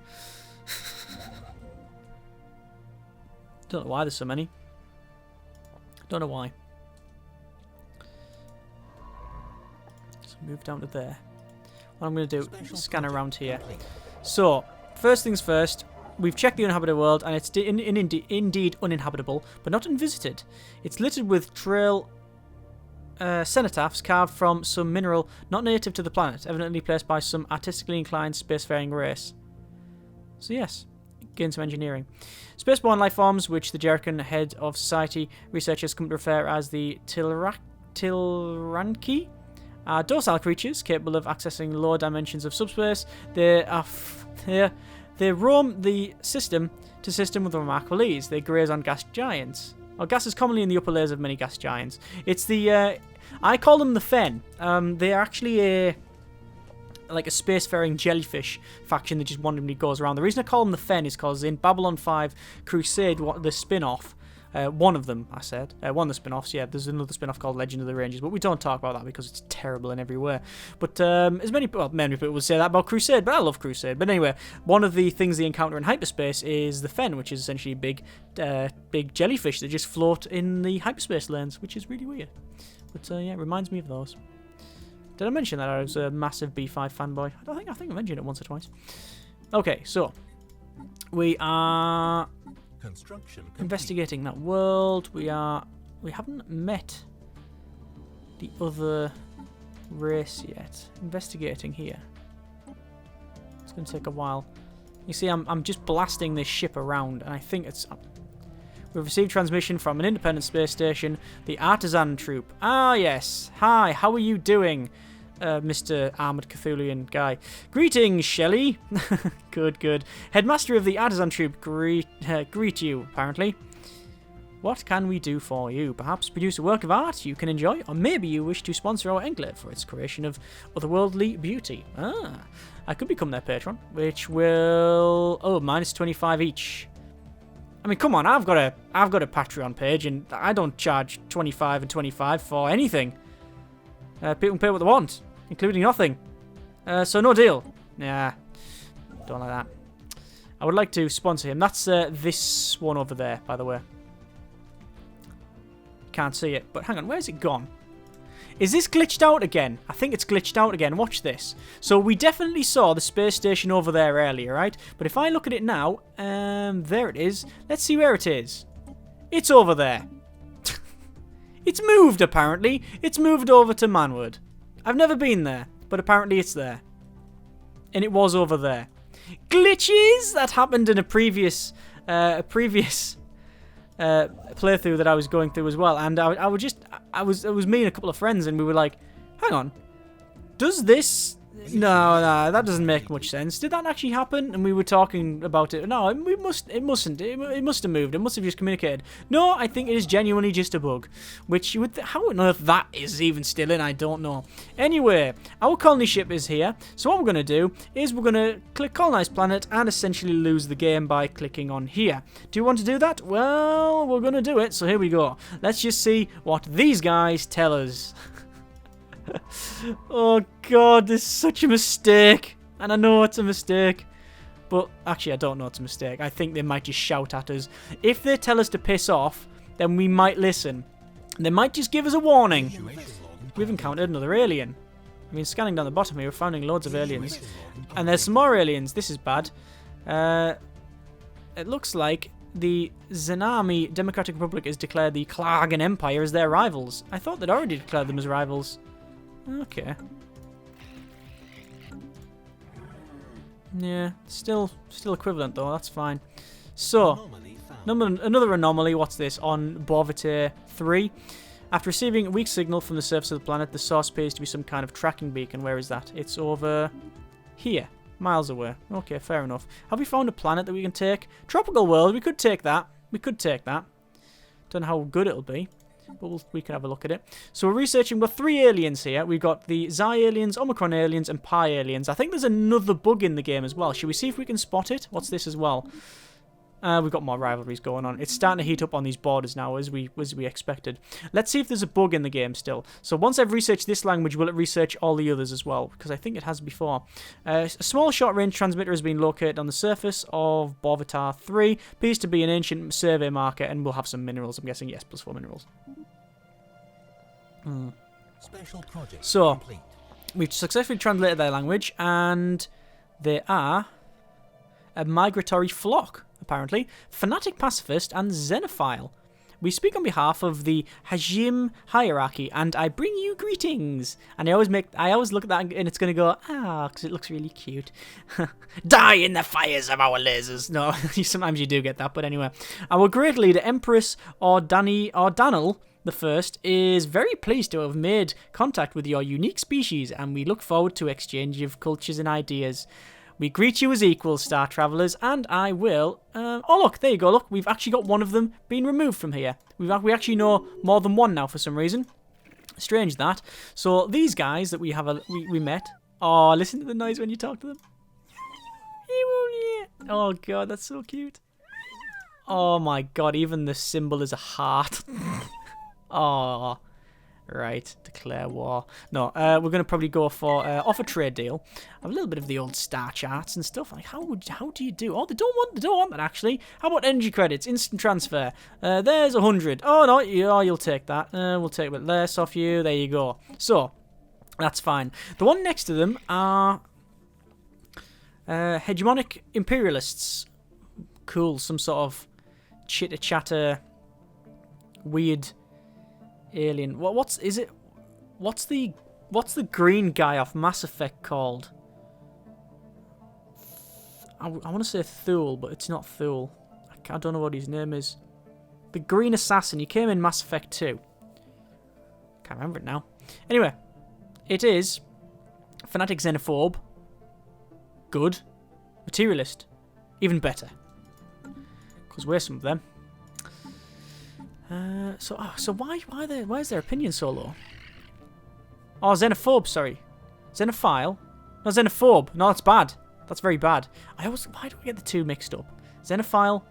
Don't know why there's so many. Don't know why. So move down to there. What I'm going to do is scan around here. So, first things first. We've checked the uninhabited world, and it's indeed uninhabitable, but not unvisited. It's littered with trail cenotaphs carved from some mineral not native to the planet, evidently placed by some artistically inclined spacefaring race. So yes, gain some engineering. Spaceborne life forms, which the Jerican head of society researchers come to refer as the Tilranki, are docile creatures capable of accessing lower dimensions of subspace. They roam the system to system with remarkable ease. They graze on gas giants. Or gas is commonly in the upper layers of many gas giants. It's the, I call them the Fen. They are actually like a spacefaring jellyfish faction that just randomly goes around. The reason I call them the Fen is because in Babylon 5 Crusade, the spin-off, one of them, I said. One of the spin-offs, yeah. There's another spin-off called Legend of the Rangers, but we don't talk about that because it's terrible in every way. But many people would say that about Crusade, but I love Crusade. But anyway, one of the things they encounter in hyperspace is the Fen, which is essentially big jellyfish that just float in the hyperspace lanes, which is really weird. But yeah, it reminds me of those. Did I mention that I was a massive B5 fanboy? I think I mentioned it once or twice. Okay, so we are investigating that world. We haven't met the other race yet. Investigating here. It's going to take a while. You see, I'm just blasting this ship around, and I think it's. We've received transmission from an independent space station, the Artisan Troop. Ah, yes. Hi, how are you doing, Mr. Armored Cthulhian guy? Greetings, Shelley. Good, good. Headmaster of the Artisan Troop greet you, apparently. What can we do for you? Perhaps produce a work of art you can enjoy, or maybe you wish to sponsor our enclave for its creation of otherworldly beauty. Ah, I could become their patron, which will... Oh, minus 25 each. I mean, come on, I've got a Patreon page, and I don't charge 25 and 25 for anything. People can pay what they want, including nothing. So no deal. Nah, don't like that. I would like to sponsor him. That's this one over there, by the way. Can't see it, but hang on, where's it gone? Is this glitched out again? I think it's glitched out again. Watch this. So we definitely saw the space station over there earlier, right? But if I look at it now, there it is. Let's see where it is. It's over there. It's moved, apparently. It's moved over to Manwood. I've never been there, but apparently it's there. And it was over there. Glitches! That happened in a previous playthrough that I was going through as well, and it was me and a couple of friends, and we were like, hang on, does this... No, that doesn't make much sense. Did that actually happen? And we were talking about it. No, it mustn't. It must have moved. It must have just communicated. No, I think it is genuinely just a bug. Which you would... How on earth that is even still in, I don't know. Anyway, our colony ship is here. So what we're going to do is we're going to click colonize planet and essentially lose the game by clicking on here. Do you want to do that? Well, we're going to do it. So here we go. Let's just see what these guys tell us. Oh god, this is such a mistake. And I know it's a mistake. But actually, I don't know it's a mistake. I think they might just shout at us. If they tell us to piss off, then we might listen. They might just give us a warning. We've encountered another alien. I mean, scanning down the bottom here, we're finding loads of aliens. And there's some more aliens. This is bad. It looks like the Zenami Democratic Republic has declared the Klagan Empire as their rivals. I thought they'd already declared them as rivals. Okay. Yeah, still equivalent though. That's fine. So, another anomaly. What's this on Boivete 3? After receiving a weak signal from the surface of the planet, the source appears to be some kind of tracking beacon. Where is that? It's over here. Miles away. Okay, fair enough. Have we found a planet that we can take? Tropical world, we could take that. We could take that. Don't know how good it'll be, but we can have a look at it. So we're researching. We've got 3 aliens here. We've got the Xi aliens, Omicron aliens, and Pi aliens. I think there's another bug in the game as well. Should we see if we can spot it? What's this as well? We've got more rivalries going on. It's starting to heat up on these borders now, as we expected. Let's see if there's a bug in the game still. So once I've researched this language, will it research all the others as well? Because I think it has before. A small short-range transmitter has been located on the surface of Bovitar 3. Appears to be an ancient survey marker, and we'll have some minerals. I'm guessing, yes, +4 minerals. Special project So, complete. we've successfully translated their language, and they are a migratory flock, apparently. Fanatic pacifist and xenophile. We speak on behalf of the Hajim hierarchy, and I bring you greetings. And I always look at that, and it's going to go, because it looks really cute. Die in the fires of our lasers. No, sometimes you do get that, but anyway. Our great leader, Empress Danil the First, is very pleased to have made contact with your unique species, and we look forward to exchange of cultures and ideas. We greet you as equals, Star Travellers, and I will... oh, look, there you go. Look, we've actually got one of them being removed from here. We actually know more than one now for some reason. Strange, that. So, these guys that we met... Oh, listen to the noise when you talk to them. Oh, God, that's so cute. Oh, my God, even the symbol is a heart. Oh... Right, declare war. No, we're going to probably go for offer trade deal. A little bit of the old star charts and stuff. Like, how do you do? Oh, they don't want that actually. How about energy credits, instant transfer? There's 100. Oh no, you'll take that. We'll take a bit less off you. There you go. So that's fine. The one next to them are hegemonic imperialists. Cool, some sort of chitter chatter, weird. Alien. What's the green guy off Mass Effect called? I want to say Thule, but it's not Thule. I don't know what his name is. The green assassin. He came in Mass Effect 2. Can't remember it now. Anyway, it is fanatic xenophobe. Good. Materialist. Even better. Because we're some of them. So why is their opinion so low? Oh, xenophobe, sorry. Xenophile? No, xenophobe. No, that's bad. That's very bad. Why do I get the two mixed up? Xenophile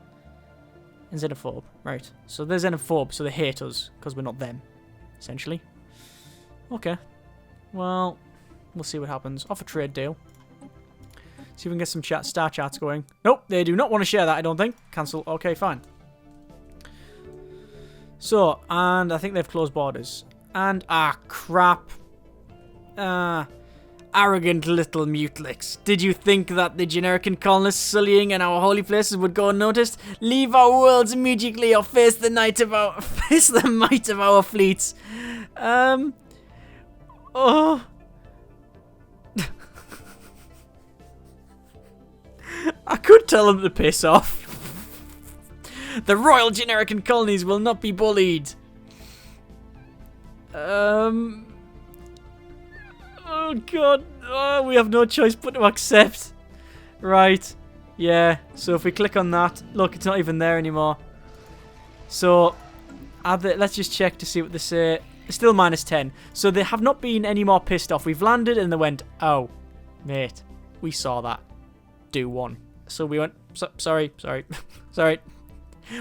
and xenophobe. Right. So they're xenophobe, so they hate us, because we're not them, essentially. Okay. Well, we'll see what happens. Offer trade deal. See if we can get some star charts going. Nope, they do not want to share that, I don't think. Cancel. Okay, fine. So, and I think they've closed borders. And, crap. Arrogant little mutlix. Did you think that the generic colonists sullying in our holy places would go unnoticed? Leave our worlds immediately or face the might of our fleets. Oh. I could tell them to piss off. The royal generic colonies will not be bullied. Oh god. Oh, we have no choice but to accept. Right. Yeah. So if we click on that, look, it's not even there anymore. So, let's just check to see what they say. Still -10. So they have not been any more pissed off. We've landed and they went, oh, mate, we saw that. Do one. So we went, sorry. Sorry.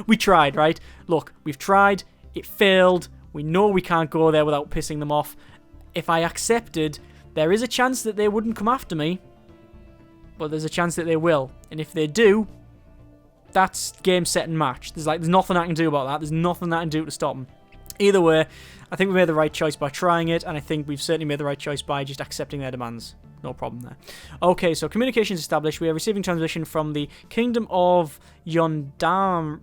We tried, right? Look, we've tried. It failed. We know we can't go there without pissing them off. If I accepted, there is a chance that they wouldn't come after me. But there's a chance that they will. And if they do, that's game, set, and match. There's nothing I can do about that. There's nothing I can do to stop them. Either way, I think we made the right choice by trying it. And I think we've certainly made the right choice by just accepting their demands. No problem there. Okay, so communications established. We are receiving transmission from the Kingdom of Yondarim?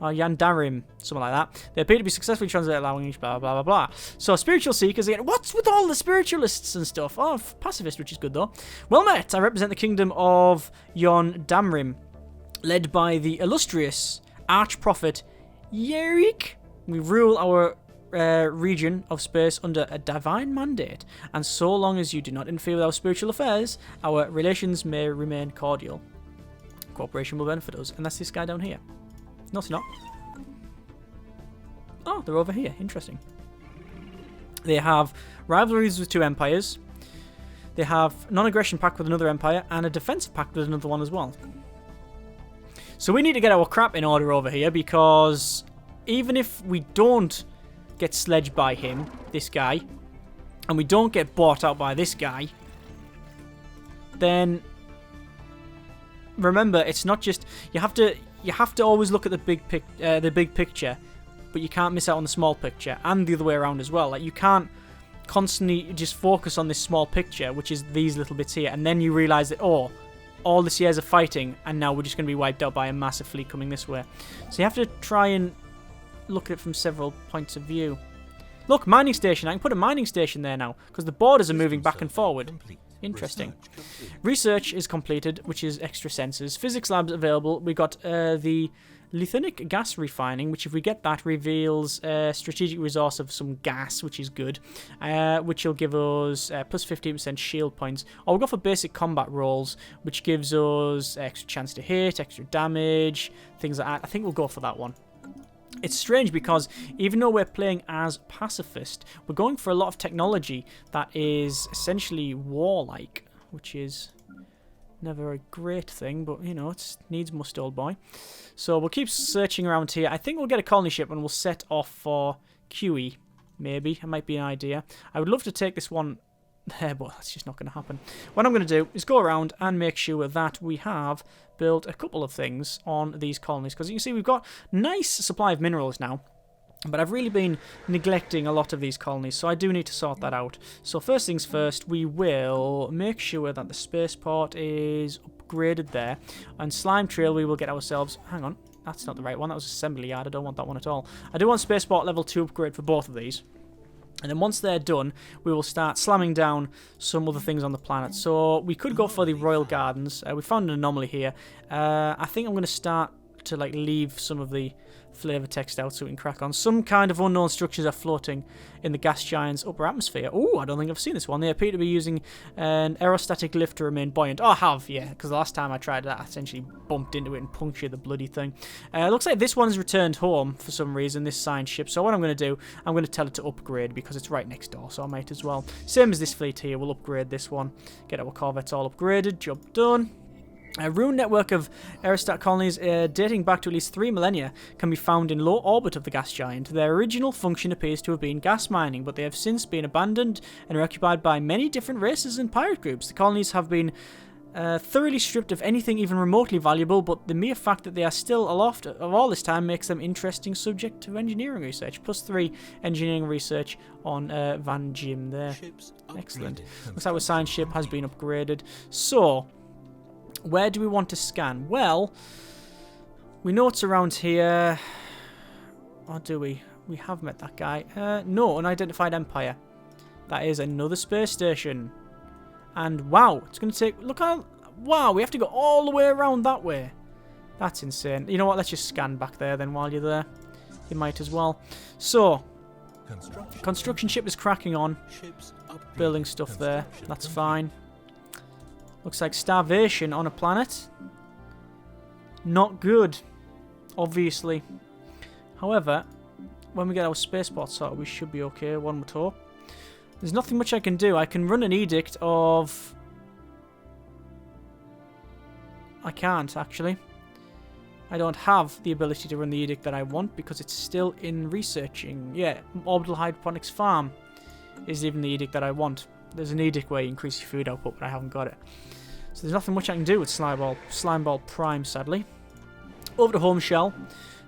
Or Yandarim, something like that. They appear to be successfully translated language, blah, blah, blah, blah. So, spiritual seekers again. What's with all the spiritualists and stuff? Oh, pacifist, which is good, though. Well met. I represent the Kingdom of Yondamrim, led by the illustrious arch-prophet Yerik We rule our region of space under a divine mandate, and so long as you do not interfere with our spiritual affairs, our relations may remain cordial. Cooperation will benefit us. And that's this guy down here. No, it's not. Oh, they're over here. Interesting. They have rivalries with 2 empires. They have non-aggression pact with another empire and a defensive pact with another one as well. So we need to get our crap in order over here, because even if we don't get sledged by him, this guy, and we don't get bought out by this guy, then remember, it's not just you have to always look at the big picture, but you can't miss out on the small picture, and the other way around as well. Like, you can't constantly just focus on this small picture, which is these little bits here, and then you realize that, oh, all the Sierras are fighting, and now we're just going to be wiped out by a massive fleet coming this way. So you have to try and look at it from several points of view. Look, mining station. I can put a mining station there now, because the borders are moving back and forward. Interesting. Research is completed, which is extra sensors. Physics labs available. We got the Lithinic gas refining, which if we get that reveals a strategic resource of some gas, which is good, which will give us plus 15% shield points. Or we'll go for basic combat rolls, which gives us extra chance to hit, extra damage, things like that. I think we'll go for that one. It's strange because even though we're playing as pacifist, we're going for a lot of technology that is essentially warlike, which is never a great thing, but you know, it needs must, old boy. So we'll keep searching around here. I think we'll get a colony ship and we'll set off for QE, maybe. That might be an idea. I would love to take this one there, but that's just not going to happen. What I'm going to do is go around and make sure that we have built a couple of things on these colonies, because you can see we've got nice supply of minerals now, but I've really been neglecting a lot of these colonies, so I do need to sort that out. So first things first, we will make sure that the spaceport is upgraded there, and Slime Trail we will get ourselves, hang on, that's not the right one, that was Assembly Yard, I don't want that one at all. I do want Spaceport level 2 upgrade for both of these. And then once they're done, we will start slamming down some other things on the planet. So we could go for the Royal Gardens. We found an anomaly here. I think I'm going to start to leave some of the flavor text out so we can crack on. Some kind of unknown structures are floating in the gas giant's upper atmosphere. Oh, I don't think I've seen this one. They appear to be using an aerostatic lift to remain buoyant. Oh, I have, yeah, because the last time I tried that, I essentially bumped into it and punctured the bloody thing. Looks like this one's returned home for some reason, this science ship. So what I'm going to do, I'm going to tell it to upgrade because it's right next door, so I might as well. Same as this fleet here, we'll upgrade this one. Get our corvettes all upgraded, job done. A ruined network of aerostat colonies dating back to at least 3 millennia can be found in low orbit of the gas giant. Their original function appears to have been gas mining, but they have since been abandoned and are occupied by many different races and pirate groups. The colonies have been thoroughly stripped of anything even remotely valuable, but the mere fact that they are still aloft of all this time makes them interesting subject to engineering research. Plus 3 engineering research on Van Jim there. Excellent. Looks like our science ship has been upgraded. So where do we want to scan? Well, we know it's around here. Or do we? We have met that guy. No, unidentified empire. That is another space station. And wow, it's going to take... Look how... Wow, we have to go all the way around that way. That's insane. You know what? Let's just scan back there then while you're there. You might as well. So, construction ship is cracking on. Building stuff there. That's fine. Looks like starvation on a planet. Not good, obviously. However, when we get our spaceport sorted, we should be okay, one would hope. There's nothing much I can do. I can run an edict of... I can't, actually. I don't have the ability to run the edict that I want because it's still in researching. Yeah, orbital hydroponics farm is even the edict that I want. There's an edict where you increase your food output, but I haven't got it. So there's nothing much I can do with Slimeball Prime, sadly. Over to Home Shell.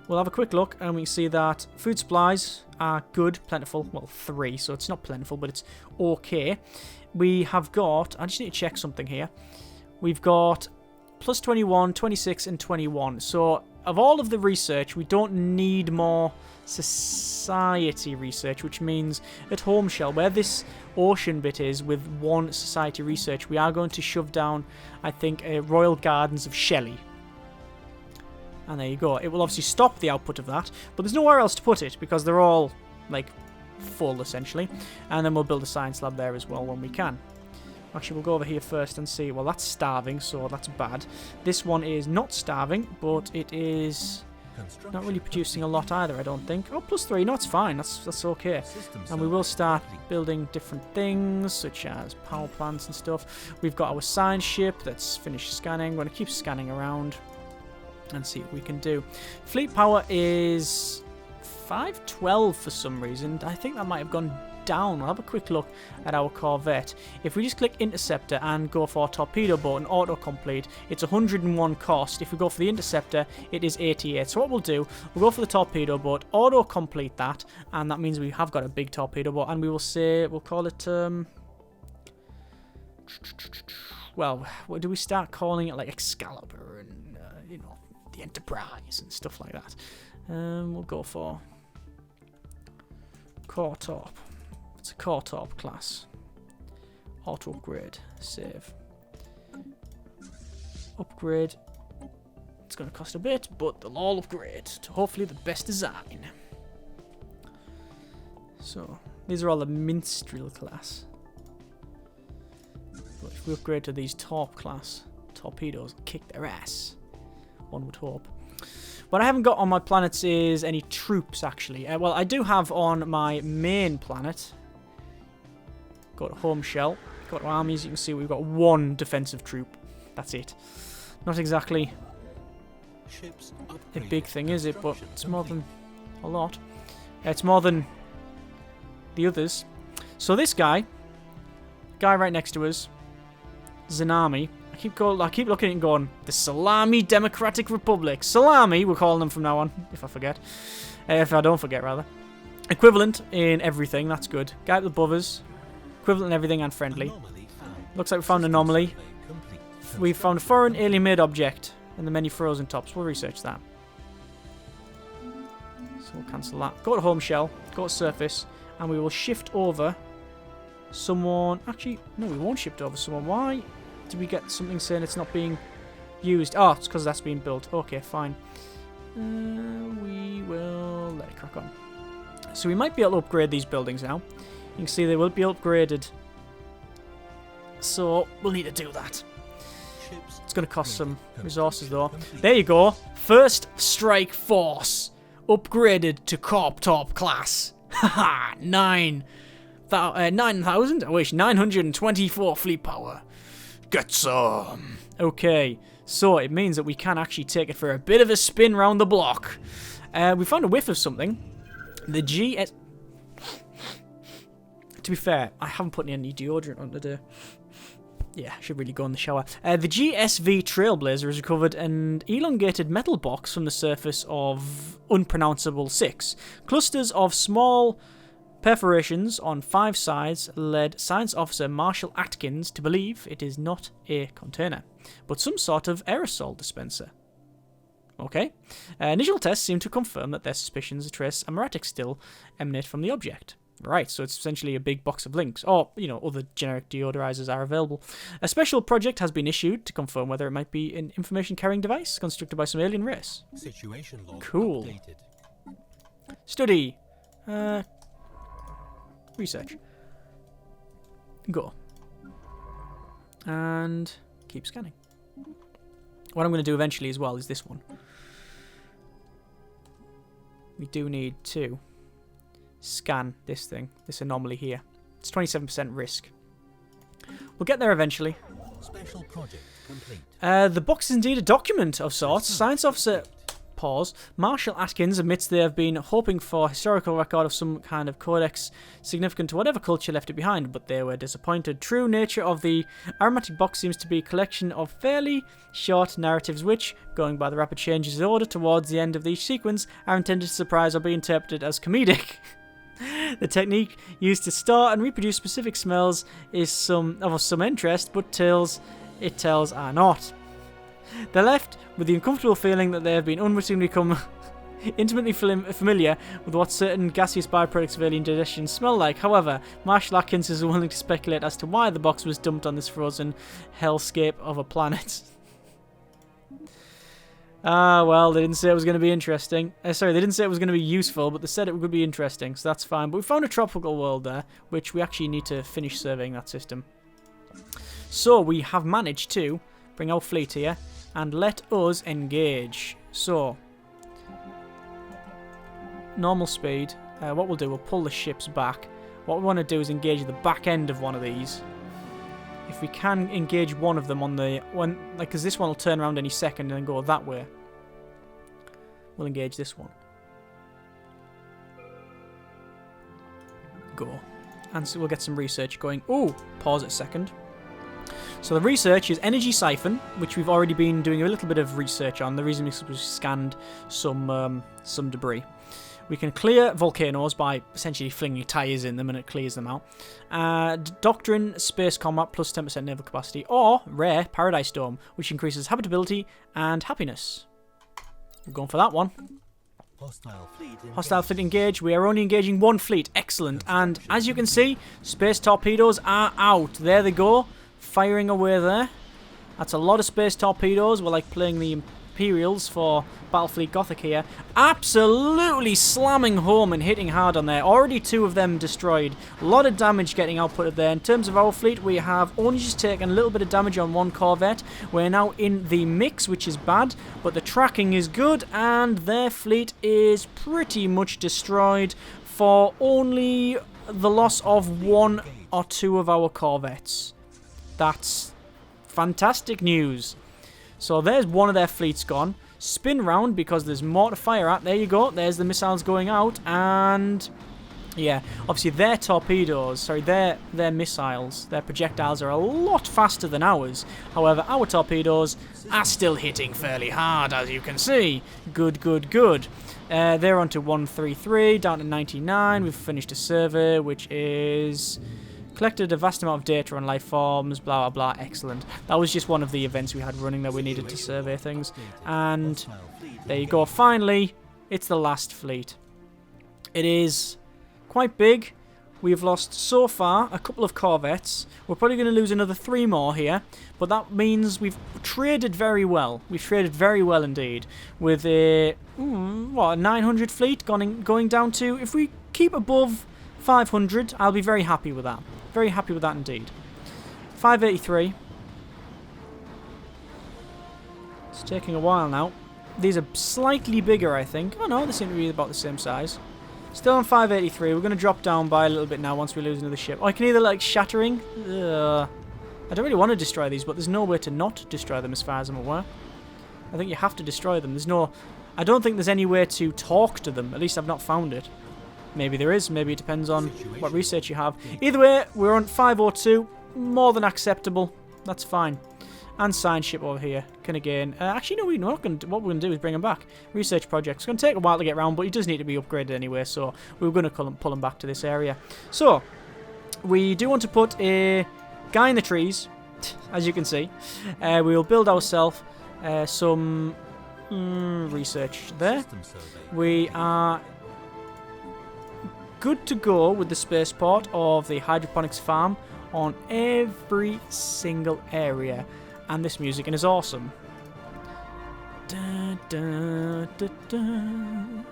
We'll have a quick look, and we can see that food supplies are good, plentiful. Well, 3, so it's not plentiful, but it's okay. We have got... I just need to check something here. We've got plus 21, 26, and 21. So of all of the research, we don't need more society research, which means at Home Shell, where this ocean bit is with 1 society research, we are going to shove down, I think, a Royal Gardens of Shelley. And there you go. It will obviously stop the output of that, but there's nowhere else to put it because they're all, like, full, essentially. And then we'll build a science lab there as well when we can. Actually, we'll go over here first and see. Well, that's starving, so that's bad. This one is not starving, but it is not really producing a lot either, I don't think. Oh, +3. No, it's fine. That's okay. And we will start building different things, such as power plants and stuff. We've got our science ship that's finished scanning. We're going to keep scanning around and see what we can do. Fleet power is 512 for some reason. I think that might have gone down. I'll have a quick look at our corvette. If we just click interceptor and go for torpedo boat and autocomplete, it's 101 cost. If we go for the interceptor, it is 88. So what we'll do, we'll go for the torpedo boat, autocomplete that, and that means we have got a big torpedo boat, and we will say, we'll call it, well, what do we start calling it? Like Excalibur and, you know, the Enterprise and stuff like that. We'll go for Core Top. It's a Core Top class. Auto upgrade. Save. Upgrade. It's going to cost a bit, but they'll all upgrade to hopefully the best design. So, these are all the Minstrel class. But if we upgrade to these top class torpedoes, kick their ass. One would hope. What I haven't got on my planets is any troops, actually. Well, I do have on my main planet. Go to home shell. Go to armies. You can see we've got one defensive troop. That's it. Not exactly a big thing, is it? But it's more than a lot. It's more than the others. So this guy right next to us, Zanami. I keep looking at it and going, the Salami Democratic Republic. Salami, we're calling them from now on, if I forget. If I don't forget, rather. Equivalent in everything, that's good. Guy above us. Equivalent in everything and friendly. Looks like we found an anomaly. We found a foreign alien-made object in the many frozen tops. We'll research that. So we'll cancel that. Go to home shell, go to surface, and we will shift over someone. Actually, no, we won't shift over someone. Why? Did we get something saying it's not being used? Oh, it's because that's being built. Okay, fine. We will let it crack on. So we might be able to upgrade these buildings now. You can see they will be upgraded. So we'll need to do that. It's going to cost some resources though. There you go. First Strike Force. Upgraded to Corp Top class. Haha, 9,000? I wish. 924 fleet power. Get some. Okay, so it means that we can actually take it for a bit of a spin round the block. We found a whiff of something. The GS... To be fair, I haven't put any deodorant on today. Yeah, I should really go in the shower. The GSV Trailblazer has recovered an elongated metal box from the surface of unpronounceable 6. Clusters of small perforations on 5 sides led Science Officer Marshall Atkins to believe it is not a container, but some sort of aerosol dispenser. Okay. Initial tests seem to confirm that their suspicions of trace amoratics still emanate from the object. Right, so it's essentially a big box of links. Or, you know, other generic deodorizers are available. A special project has been issued to confirm whether it might be an information-carrying device constructed by some alien race. Situation log cool. Updated. Study. Research. Go. And keep scanning. What I'm going to do eventually as well is this one. We do need to scan this thing, this anomaly here. It's 27% risk. We'll get there eventually. Special project complete. The box is indeed a document of sorts. Science Officer... Pause. Marshall Atkins admits they have been hoping for a historical record of some kind of codex significant to whatever culture left it behind, but they were disappointed. True nature of the aromatic box seems to be a collection of fairly short narratives which, going by the rapid changes of order towards the end of each sequence, are intended to surprise or be interpreted as comedic. The technique used to store and reproduce specific smells is of some interest, but tales are not. They're left with the uncomfortable feeling that they have been unwittingly become intimately familiar with what certain gaseous byproducts of alien digestion smell like. However, Marshall Atkins is willing to speculate as to why the box was dumped on this frozen hellscape of a planet. Ah, well, they didn't say it was going to be interesting. Sorry, they didn't say it was going to be useful, but they said it would be interesting, so that's fine. But we found a tropical world there, which we actually need to finish surveying that system. So we have managed to bring our fleet here and let us engage. So, normal speed. What we'll do, we'll pull the ships back. What we want to do is engage the back end of one of these. If we can engage one of them on the one, like, because this one will turn around any second and then go that way. We'll engage this one. Go. And so we'll get some research going. Oh, pause a second. So the research is energy siphon, which we've already been doing a little bit of research on. The reason is we've scanned some debris. We can clear volcanoes by essentially flinging tires in them and it clears them out. Doctrine, space combat, plus 10% naval capacity. Or, rare, Paradise Dome, which increases habitability and happiness. We're going for that one. Hostile fleet engage. We are only engaging one fleet. Excellent. And as you can see, space torpedoes are out. There they go. Firing away there. That's a lot of space torpedoes. We're like playing the Imperials for Battlefleet Gothic here. Absolutely slamming home and hitting hard on there. Already 2 of them destroyed. A lot of damage getting outputted there. In terms of our fleet, we have only just taken a little bit of damage on 1 corvette. We're now in the mix, which is bad, but the tracking is good, and their fleet is pretty much destroyed for only the loss of 1 or 2 of our corvettes. That's fantastic news. So there's one of their fleets gone. Spin round because there's more to fire at. There you go. There's the missiles going out. And yeah, obviously their torpedoes, sorry, their missiles, their projectiles are a lot faster than ours. However, our torpedoes are still hitting fairly hard, as you can see. Good, good, good. They're on to 133, down to 99. We've finished a survey, which is... collected a vast amount of data on life forms, blah, blah, blah. Excellent. That was just one of the events we had running that we needed to survey things. And there you go. Finally, it's the last fleet. It is quite big. We've lost, so far, a couple of corvettes. We're probably going to lose another 3 more here. But that means we've traded very well. We've traded very well indeed. With a, what, a 900 fleet going down to... If we keep above 500, I'll be very happy with that. Very happy with that indeed. 583. It's taking a while now. These are slightly bigger, I think. Oh no, they seem to be about the same size. Still on 583. We're going to drop down by a little bit now once we lose another ship. Oh, I can either like shattering. I don't really want to destroy these, but there's no way to not destroy them as far as I'm aware. I think you have to destroy them. There's no... I don't think there's any way to talk to them. At least I've not found it. Maybe there is. Maybe it depends on what research you have. Either way, we're on 502. More than acceptable. That's fine. And science ship over here. Can again... actually, no, we're not going to... What we're going to do is bring him back. Research project. It's going to take a while to get around, but he does need to be upgraded anyway, so we're going to pull him back to this area. So, we do want to put a guy in the trees, as you can see. We'll build ourselves some research there. We are... good to go with the spaceport of the hydroponics farm on every single area, and this music is awesome. Da, da, da, da.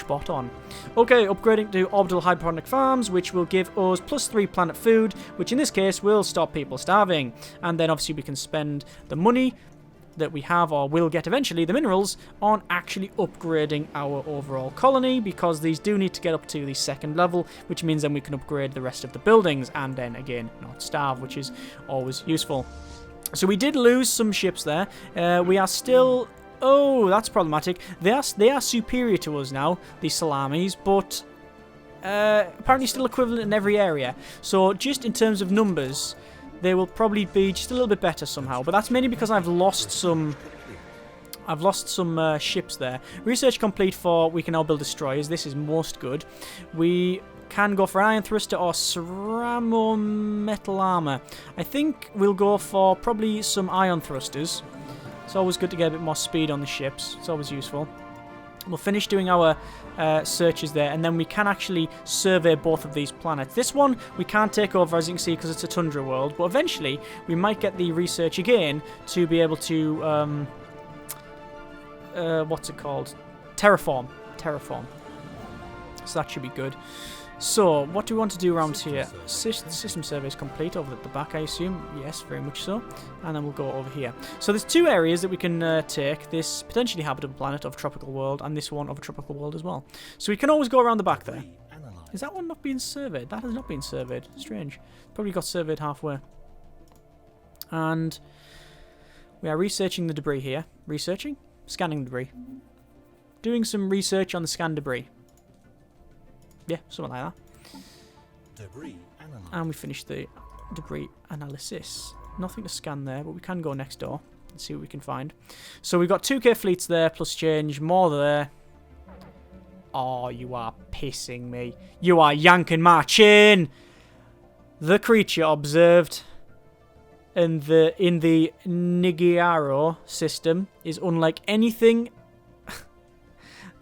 Spot on. Okay, upgrading to orbital hydroponic farms, which will give us +3 planet food, which in this case will stop people starving, and then obviously we can spend the money that we have, or will get eventually, the minerals, on actually upgrading our overall colony, because these do need to get up to the 2nd level, which means then we can upgrade the rest of the buildings, and then again not starve, which is always useful. So we did lose some ships there. We are still... oh, that's problematic. They are superior to us now, the Salamis, but apparently still equivalent in every area. So just in terms of numbers, they will probably be just a little bit better somehow, but that's mainly because I've lost some ships there. Research complete for we can now build destroyers. This is most good. We can go for iron thruster or ceramo metal armor. I think we'll go for probably some ion thrusters. It's always good to get a bit more speed on the ships. It's always useful. We'll finish doing our searches there, and then we can actually survey both of these planets. This one we can't take over, as you can see, because it's a tundra world, but eventually we might get the research again to be able to what's it called? Terraform. Terraform. So that should be good. So, what do we want to do around here? System survey is complete over at the back, I assume. Yes, very much so. And then we'll go over here. So there's two areas that we can take. This potentially habitable planet of a tropical world and this one of a tropical world as well. So we can always go around the back there. Is that one not being surveyed? That has not been surveyed. Strange. Probably got surveyed halfway. And we are researching the debris here. Researching? Scanning debris. Doing some research on the scanned debris. Yeah, something like that. Debris analyzed. And we finished the debris analysis. Nothing to scan there, but we can go next door and see what we can find. So we've got 2k fleets there, plus change, more there. Oh, you are pissing me. You are yanking my chin! The creature observed in the Nigiaro system is unlike anything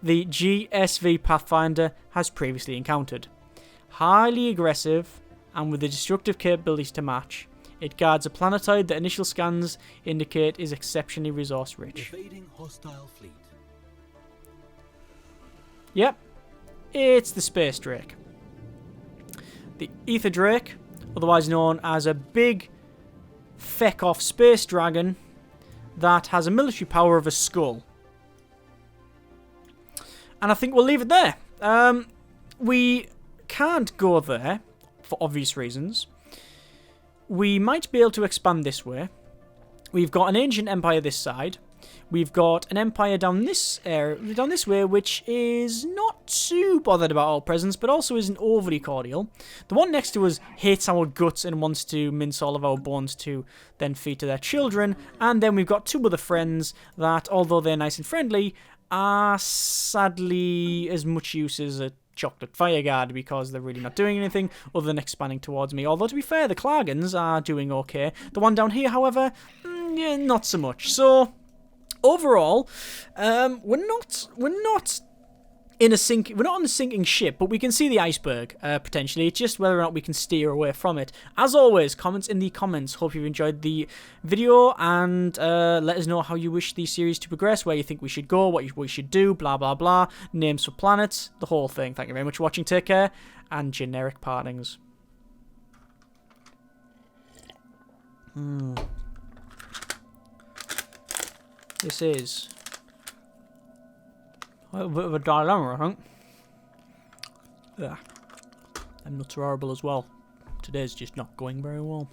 the GSV Pathfinder has previously encountered. Highly aggressive and with the destructive capabilities to match, it guards a planetoid that initial scans indicate is exceptionally resource rich. Evading hostile fleet. Yep, it's the Space Drake. The Ether Drake, otherwise known as a big feck-off space dragon that has a military power of a skull. And I think we'll leave it there. We can't go there for obvious reasons. We might be able to expand this way. We've got an ancient empire this side. We've got an empire down this area, down this way, which is not too bothered about our presence, but also isn't overly cordial. The one next to us hates our guts and wants to mince all of our bones to then feed to their children. And then we've got two other friends that, although they're nice and friendly, are sadly as much use as a chocolate fireguard because they're really not doing anything other than expanding towards me. Although, to be fair, the Klargans are doing okay. The one down here, however, yeah, not so much. So, overall, we're not in a we're not on a sinking ship, but we can see the iceberg, potentially. It's just whether or not we can steer away from it. As always, comments in the comments. Hope you've enjoyed the video, and let us know how you wish the series to progress, where you think we should go, what we should do, blah, blah, blah. Names for planets, the whole thing. Thank you very much for watching. Take care, and generic partings. This is a bit of a dilemma, I think. Yeah. And nuts are horrible as well. Today's just not going very well.